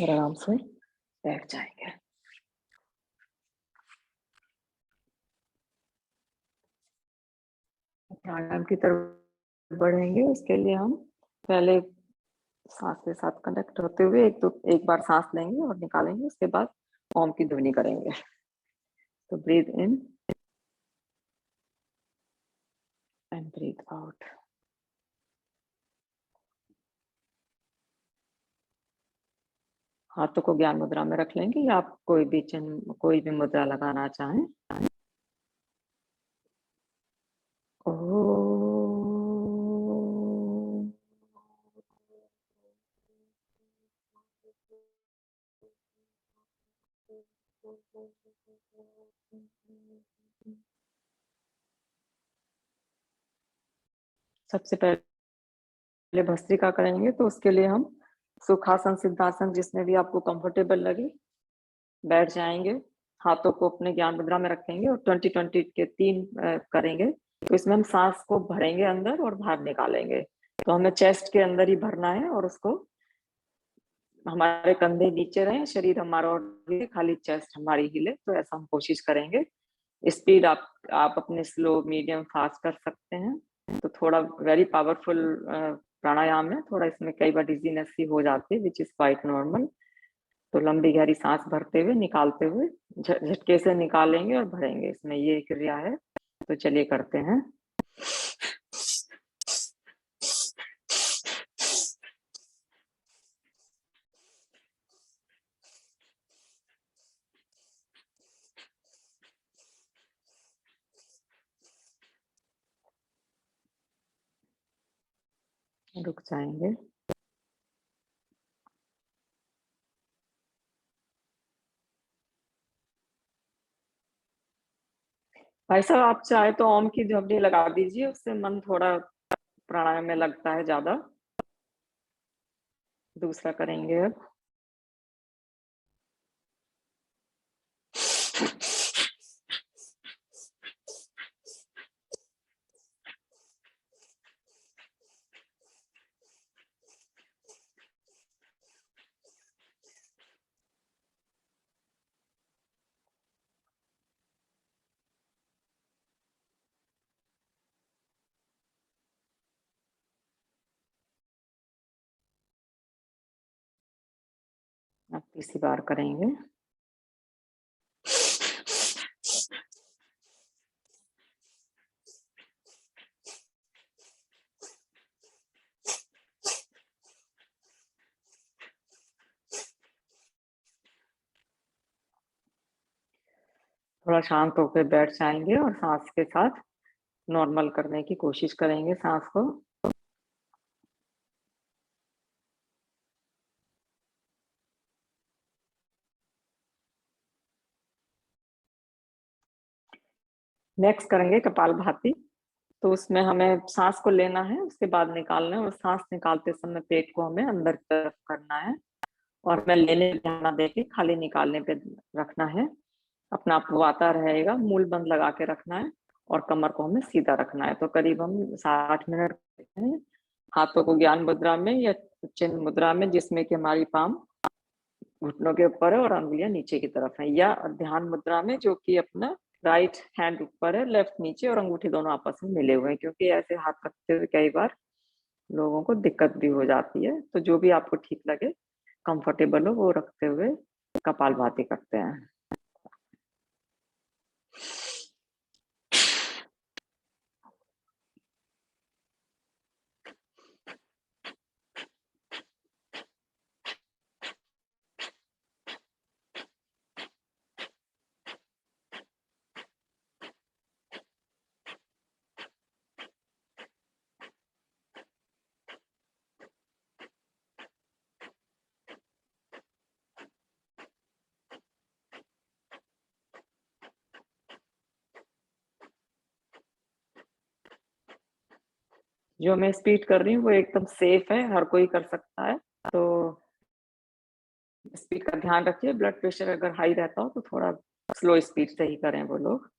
और आराम से बैठ जाएंगे। प्राणायाम की तरफ बढ़ेंगे, उसके लिए हम पहले सांस के साथ कनेक्ट होते हुए एक बार सांस लेंगे और निकालेंगे, उसके बाद ओम की ध्वनि करेंगे। तो breathe in and breathe out. हाथों को ज्ञान मुद्रा में रख लेंगे या आप कोई भी मुद्रा लगाना चाहें। ओम। सबसे पहले भस्त्रिका करेंगे, तो उसके लिए हम सुखासन सिद्धासन जिसमें भी आपको कंफर्टेबल लगे बैठ जाएंगे। हाथों को अपने ज्ञान मुद्रा में रखेंगे और 20-20 के 3 करेंगे। तो इसमें हम सांस को भरेंगे अंदर और बाहर निकालेंगे। तो हमें चेस्ट के अंदर ही भरना है और उसको हमारे कंधे नीचे रहे, शरीर हमारा और खाली चेस्ट हमारी हिले, तो ऐसा हम कोशिश करेंगे। स्पीड आप अपने स्लो मीडियम फास्ट कर सकते हैं। तो थोड़ा वेरी पावरफुल प्राणायाम है, थोड़ा इसमें कई बार डिजीनेस ही हो जाती है, विच इज क्वाइट नॉर्मल। तो लंबी गहरी सांस भरते हुए निकालते हुए झटके से निकालेंगे और भरेंगे, इसमें ये क्रिया है। तो चलिए करते हैं। रुक जाएंगे। भाई साहब, आप चाहे तो ओम की ध्वनि लगा दीजिए, उससे मन थोड़ा प्राणायाम में लगता है ज्यादा। दूसरा करेंगे अब। अब तीसरी बार करेंगे। थोड़ा शांत होकर बैठ जाएंगे और सांस के साथ नॉर्मल करने की कोशिश करेंगे सांस को। नेक्स्ट करेंगे कपालभाति। तो उसमें हमें सांस को लेना है, उसके बाद निकालना है, और सांस निकालते समय पेट को हमें अंदर की तरफ करना है और हमें लेने पे ध्यान देके खाली निकालने पे रखना है। अपना आप वाता रहेगा, मूल बंद लगा के रखना है और कमर को हमें सीधा रखना है। तो करीब हम 60 मिनट करते हैं। हाथों को ज्ञान मुद्रा में या चिन्ह मुद्रा में, जिसमें कि हमारी पाम घुटनों के ऊपर है और अंगुलियां नीचे की तरफ है, या ध्यान मुद्रा में जो कि अपना राइट हैंड ऊपर है, लेफ्ट नीचे, और अंगूठे दोनों आपस में मिले हुए हैं, क्योंकि ऐसे हाथ रखते हुए कई बार लोगों को दिक्कत भी हो जाती है। तो जो भी आपको ठीक लगे, कंफर्टेबल हो, वो रखते हुए कपालभाति करते हैं। जो मैं स्पीड कर रही हूँ वो एकदम सेफ है, हर कोई कर सकता है। तो स्पीड का ध्यान रखिए, ब्लड प्रेशर अगर हाई रहता हो तो थोड़ा स्लो स्पीड से ही करें वो लोग।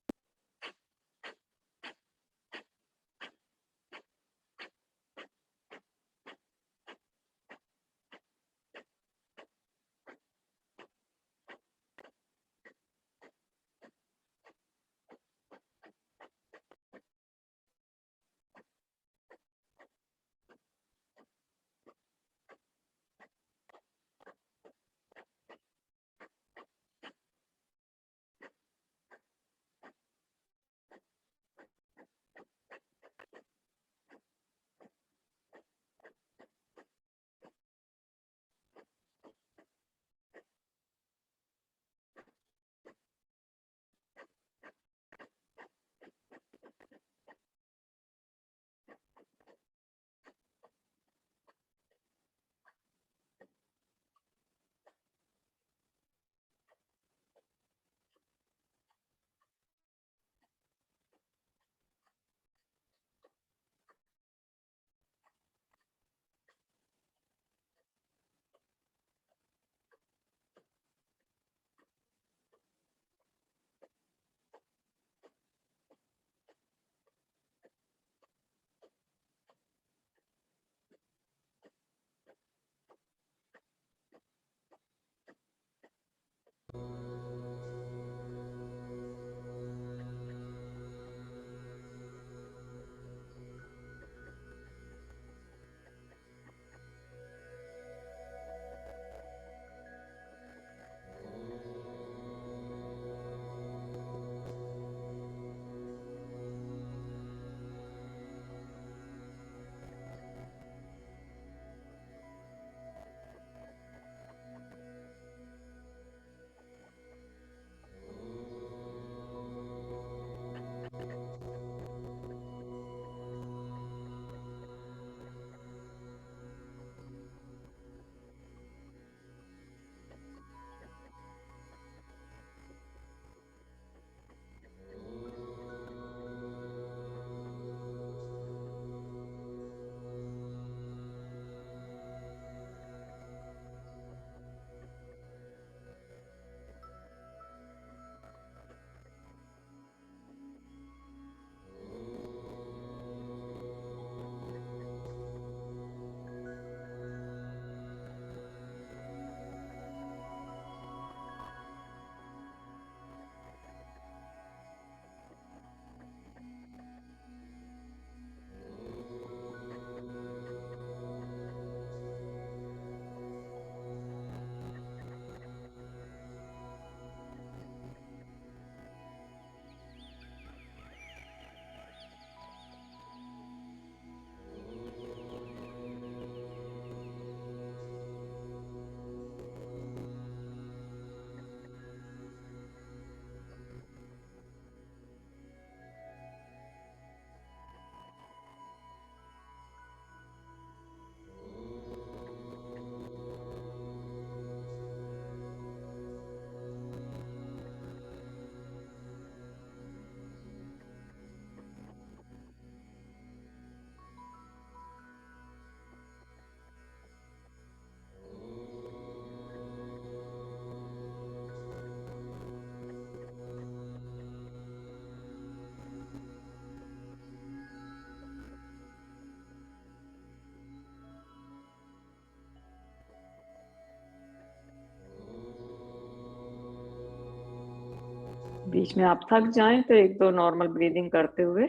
बीच में आप थक जाएं तो 1-2 नॉर्मल ब्रीदिंग करते हुए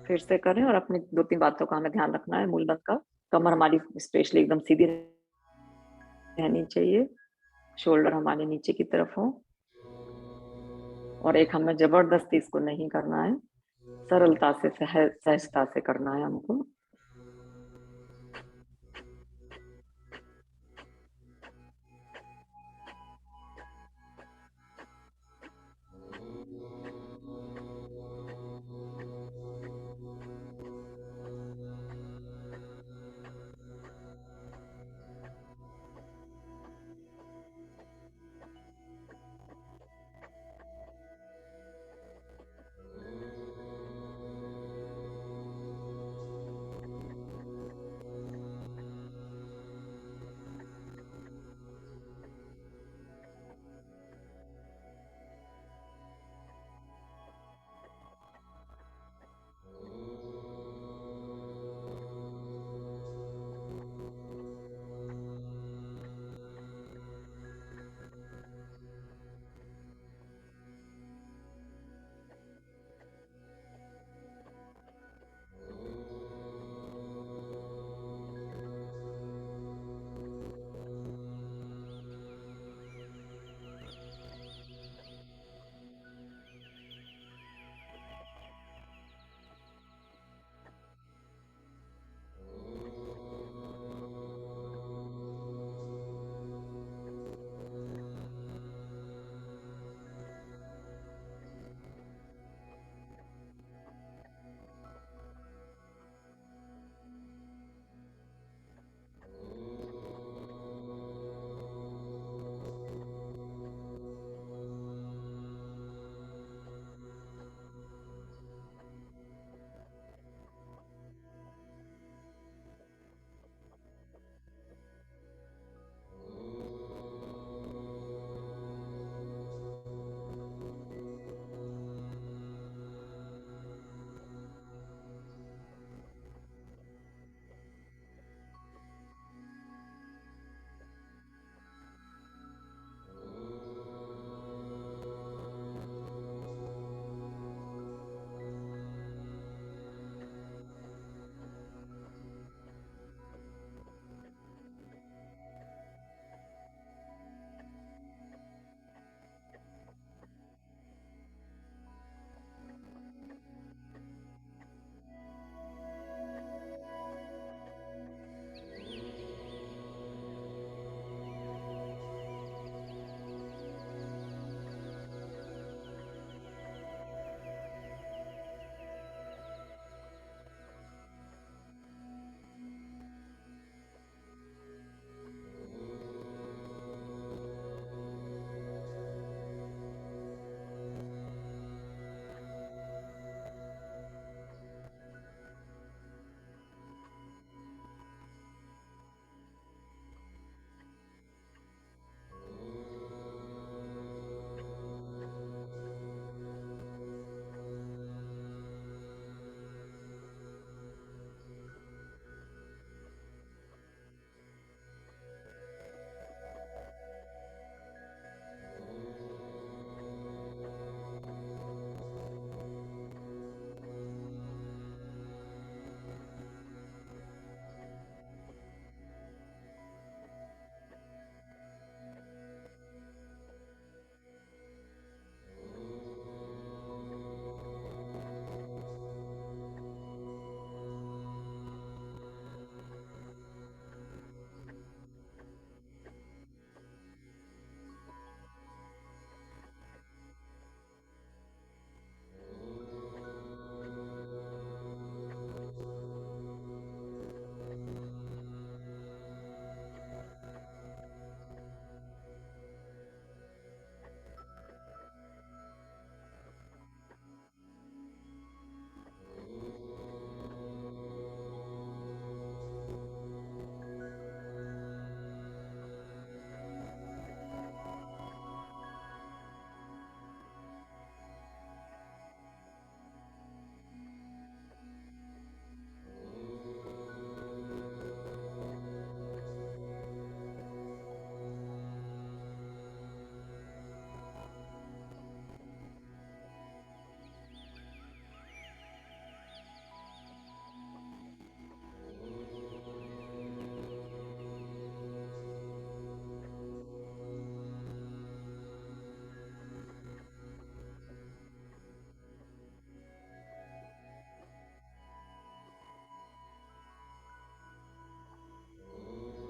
फिर से करें, और अपनी 2-3 बातों का हमें ध्यान रखना है मूलमंत्र का। कमर हमारी स्पेशली एकदम सीधी रहनी चाहिए, शोल्डर हमारे नीचे की तरफ हो, और एक हमें जबरदस्ती इसको नहीं करना है, सरलता से सहजता से करना है हमको।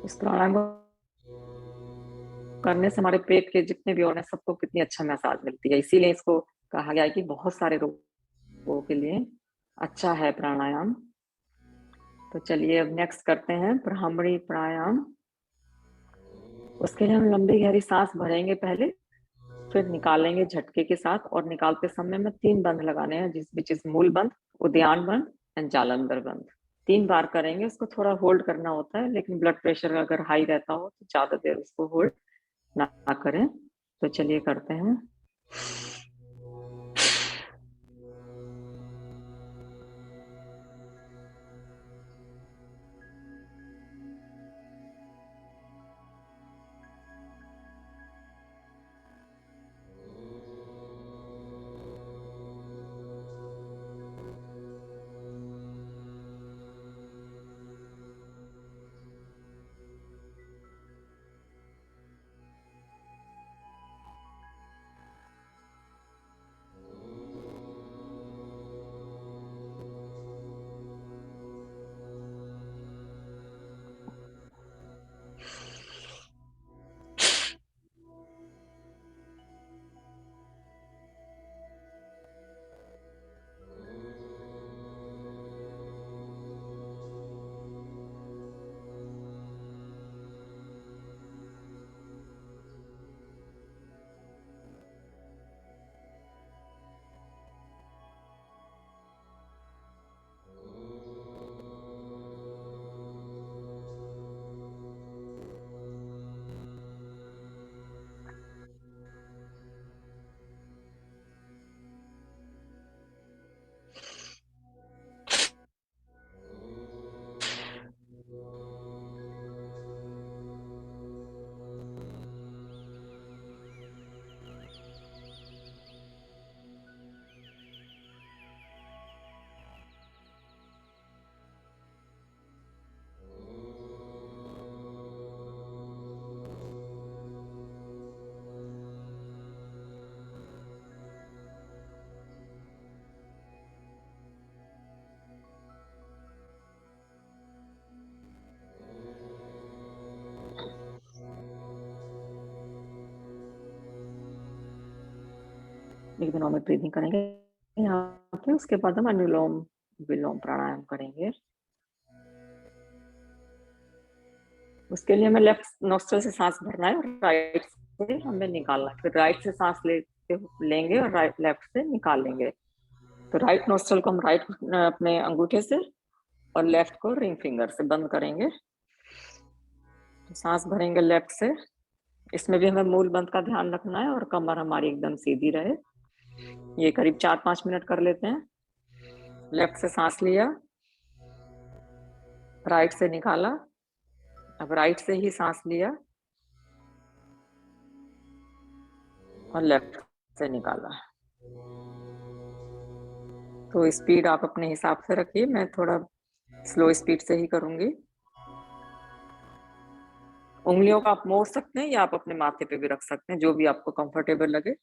इस प्राणायाम को करने से हमारे पेट के जितने भी ऑर्गन सबको कितनी अच्छा मसाज मिलती है। इसीलिए इसको कहा गया है कि बहुत सारे रोगों के लिए अच्छा है प्राणायाम। तो चलिए अब नेक्स्ट करते हैं ब्राह्मणी प्राणायाम। उसके लिए हम लंबी गहरी सांस भरेंगे पहले, फिर निकालेंगे झटके के साथ, और निकालते समय में 3 बंध लगाने हैं, जिस बीच इस मूल बंध, उद्यान बंध एंड जालंधर बंध। 3 बार करेंगे। उसको थोड़ा होल्ड करना होता है, लेकिन ब्लड प्रेशर अगर हाई रहता हो तो ज्यादा देर उसको होल्ड ना करें। तो चलिए करते हैं। एक दिन नॉर्मल ब्रीदिंग करेंगे यहाँ पे। उसके बाद हम अनुलोम विलोम प्राणायाम करेंगे। उसके लिए हमें लेफ्ट नोस्ट्रल से सांस भरना है और राइट से हमें निकालना है। फिर राइट से सांस लेंगे और राइट लेफ्ट से निकाल लेंगे। तो राइट नोस्ट्रल को हम राइट अपने अंगूठे से और लेफ्ट को रिंग फिंगर से बंद करेंगे। तो सांस भरेंगे लेफ्ट से। इसमें भी हमें मूल बंद का ध्यान रखना है और कमर हमारी एकदम सीधी रहे। ये करीब 4-5 मिनट कर लेते हैं। लेफ्ट से सांस लिया, राइट से निकाला, अब राइट से ही सांस लिया और लेफ्ट से निकाला। तो स्पीड आप अपने हिसाब से रखिए, मैं थोड़ा स्लो स्पीड से ही करूंगी। उंगलियों का आप मोड़ सकते हैं या आप अपने माथे पे भी रख सकते हैं, जो भी आपको कंफर्टेबल लगे।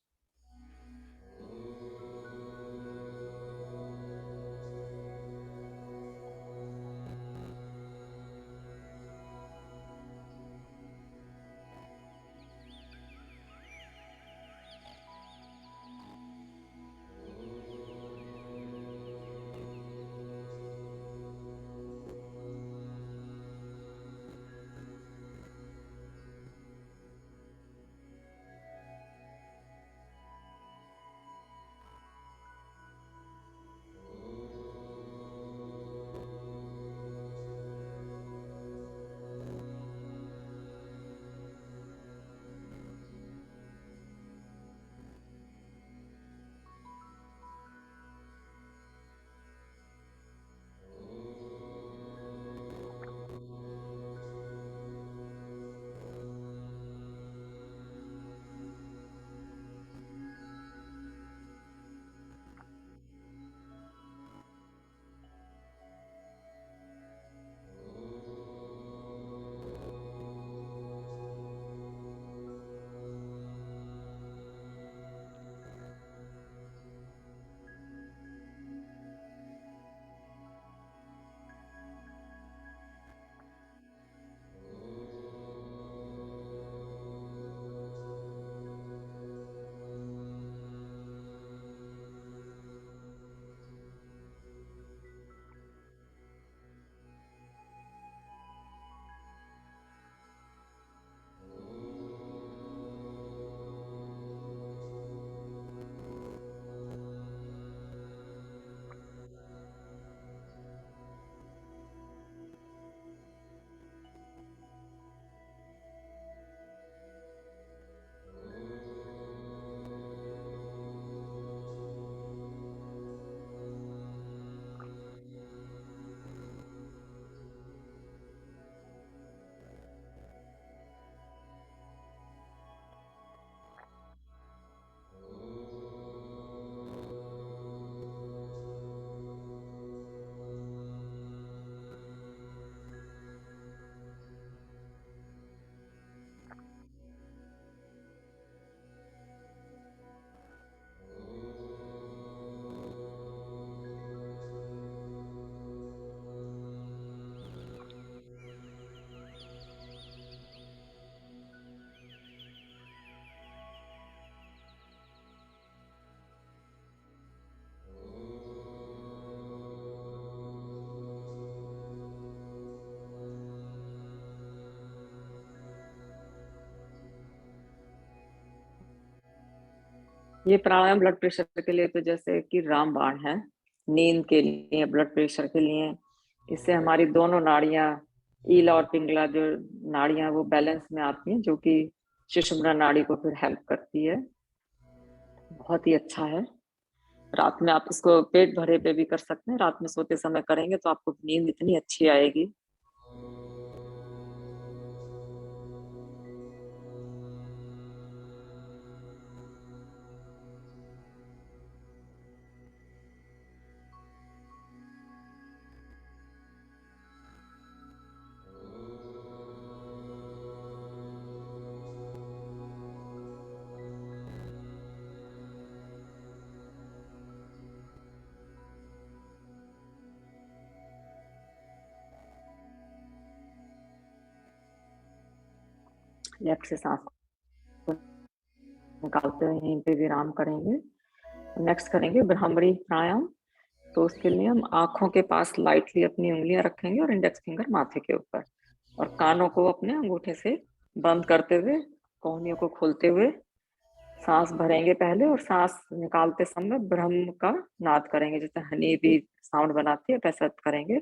ये प्राणायाम ब्लड प्रेशर के लिए तो जैसे कि रामबाण है, नींद के लिए, ब्लड प्रेशर के लिए। इससे हमारी दोनों नाड़ियां, ईला और पिंगला जो नाड़ियां, वो बैलेंस में आती हैं, जो कि सुषुम्ना नाड़ी को फिर हेल्प करती है। बहुत ही अच्छा है। रात में आप इसको पेट भरे पे भी कर सकते हैं, रात में सोते समय करेंगे तो आपको नींद इतनी अच्छी आएगी। लेफ्ट से सांस को निकालते हुए यहीं पे विराम करेंगे। नेक्स्ट करेंगे ब्राह्मरी प्राणायाम। तो उसके लिए हम आंखों के पास लाइटली अपनी उंगलियां रखेंगे और इंडेक्स फिंगर माथे के ऊपर, और कानों को अपने अंगूठे से बंद करते हुए, कोहनियों को खोलते हुए सांस भरेंगे पहले, और सांस निकालते समय ब्रह्म का नाद करेंगे, जैसे हनी भी साउंड बनाती है वैसा करेंगे।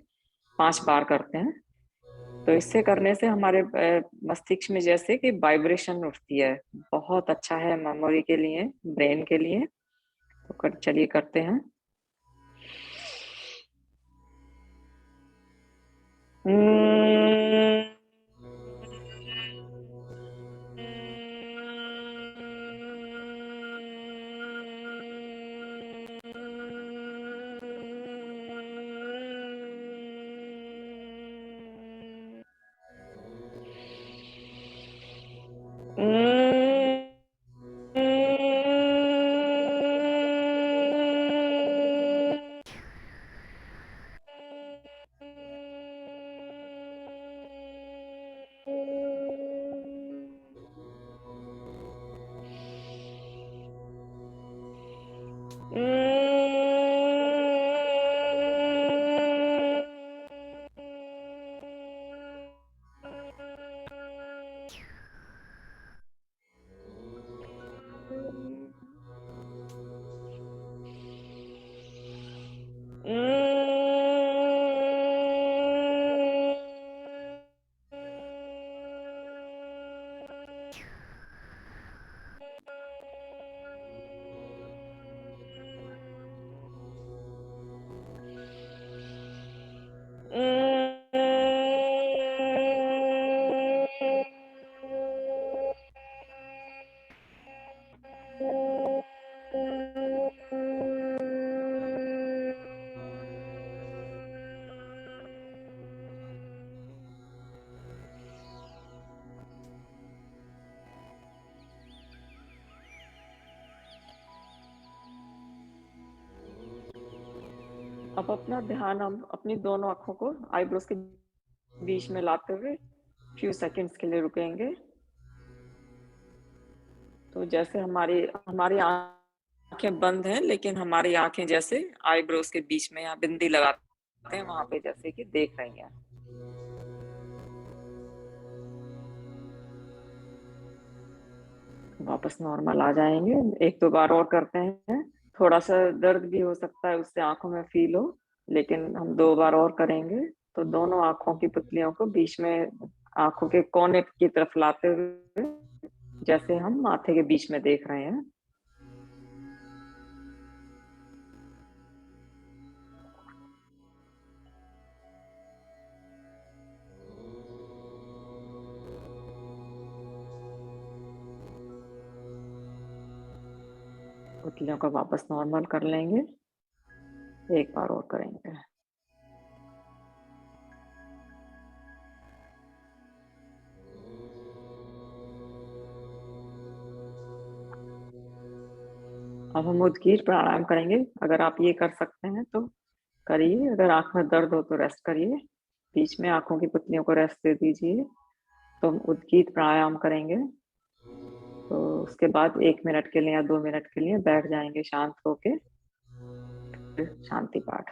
5 बार करते हैं। तो इससे करने से हमारे मस्तिष्क में जैसे कि वाइब्रेशन उठती है। बहुत अच्छा है मेमोरी के लिए, ब्रेन के लिए। तो चलिए करते हैं। अब अपना ध्यान हम अपनी दोनों आंखों को आईब्रोज के बीच में लाते हुए फ्यू सेकंड्स के लिए रुकेंगे। तो जैसे हमारी हमारी आंखें बंद हैं, लेकिन हमारी आंखें जैसे आईब्रोज के बीच में यहाँ बिंदी लगाते हैं वहां पे जैसे कि देख रही हैं। वापस नॉर्मल आ जाएंगे। 1-2 बार और करते हैं। थोड़ा सा दर्द भी हो सकता है, उससे आंखों में फील हो, लेकिन हम 2 बार और करेंगे। तो दोनों आंखों की पुतलियों को बीच में, आंखों के कोने की तरफ लाते हुए जैसे हम माथे के बीच में देख रहे हैं। पुतलियों को वापस नॉर्मल कर लेंगे। 1 बार और करेंगे। अब हम उद्गीर प्राणायाम करेंगे। अगर आप ये कर सकते हैं तो करिए, अगर आंख में दर्द हो तो रेस्ट करिए, बीच में आंखों की पुतलियों को रेस्ट दे दीजिए। तो हम उद्गीत प्राणायाम करेंगे। तो उसके बाद 1 मिनट के लिए या 2 मिनट के लिए बैठ जाएंगे शांत होके, शांति पाठ।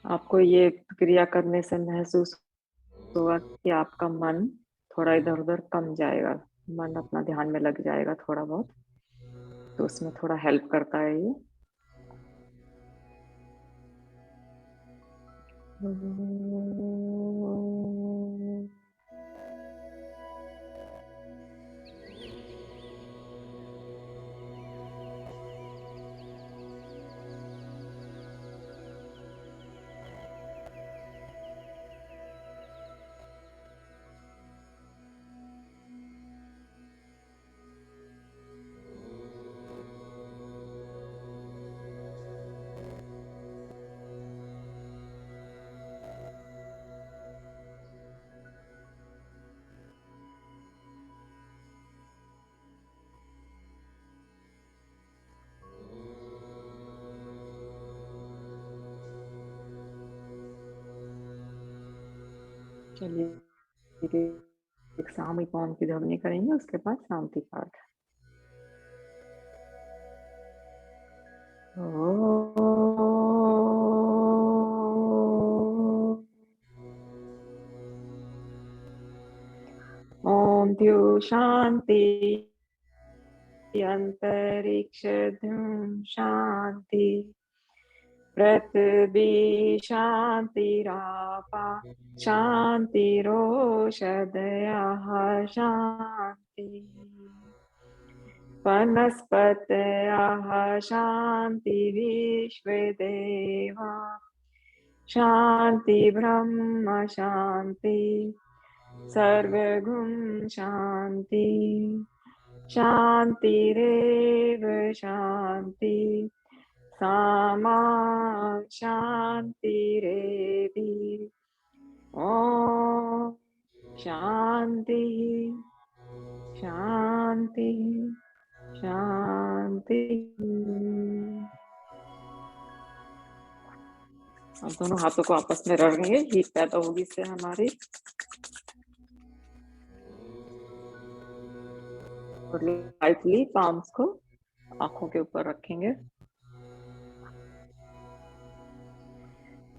आपको ये क्रिया करने से महसूस होगा कि आपका मन थोड़ा इधर उधर कम जाएगा, मन अपना ध्यान में लग जाएगा थोड़ा बहुत, तो उसमें थोड़ा हेल्प करता है ये। चलिए एक सामूहिक ओम की ध्वनि करेंगे, उसके बाद शांति पाठ। ओम द्यौ शांति अंतरिक्ष ध्युं शांति, पृथ्वी शांतिरापा शांतिरोषधयः शांति, वनस्पतयः शांति, विश्वे देवा शांति, ब्रह्म शांति, सर्वगुण शांति, शांतिरेव शांति, सामा शांतिरेवि। ओम शांति शांति शांति। अब दोनों हाथों को आपस में रगड़ेंगे, हीट पैदा होगी इससे हमारी। और लाइटली पाम्स को आंखों के ऊपर रखेंगे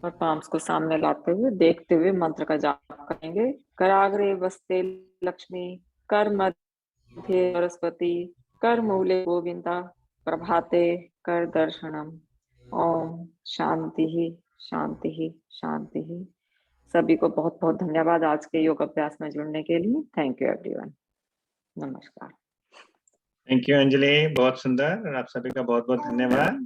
और पाम्स को सामने लाते हुए देखते हुए मंत्र का जाप करेंगे। कराग्रे वस्ते लक्ष्मी, कर मध्य सरस्वती, कर मूले गोविंदा, प्रभाते कर दर्शनम। ओम शांति ही शांति ही शांति ही। सभी को बहुत बहुत धन्यवाद आज के योग अभ्यास में जुड़ने के लिए। Thank you everyone. नमस्कार। थैंक यू अंजलि, बहुत सुंदर। आप सभी का बहुत बहुत धन्यवाद।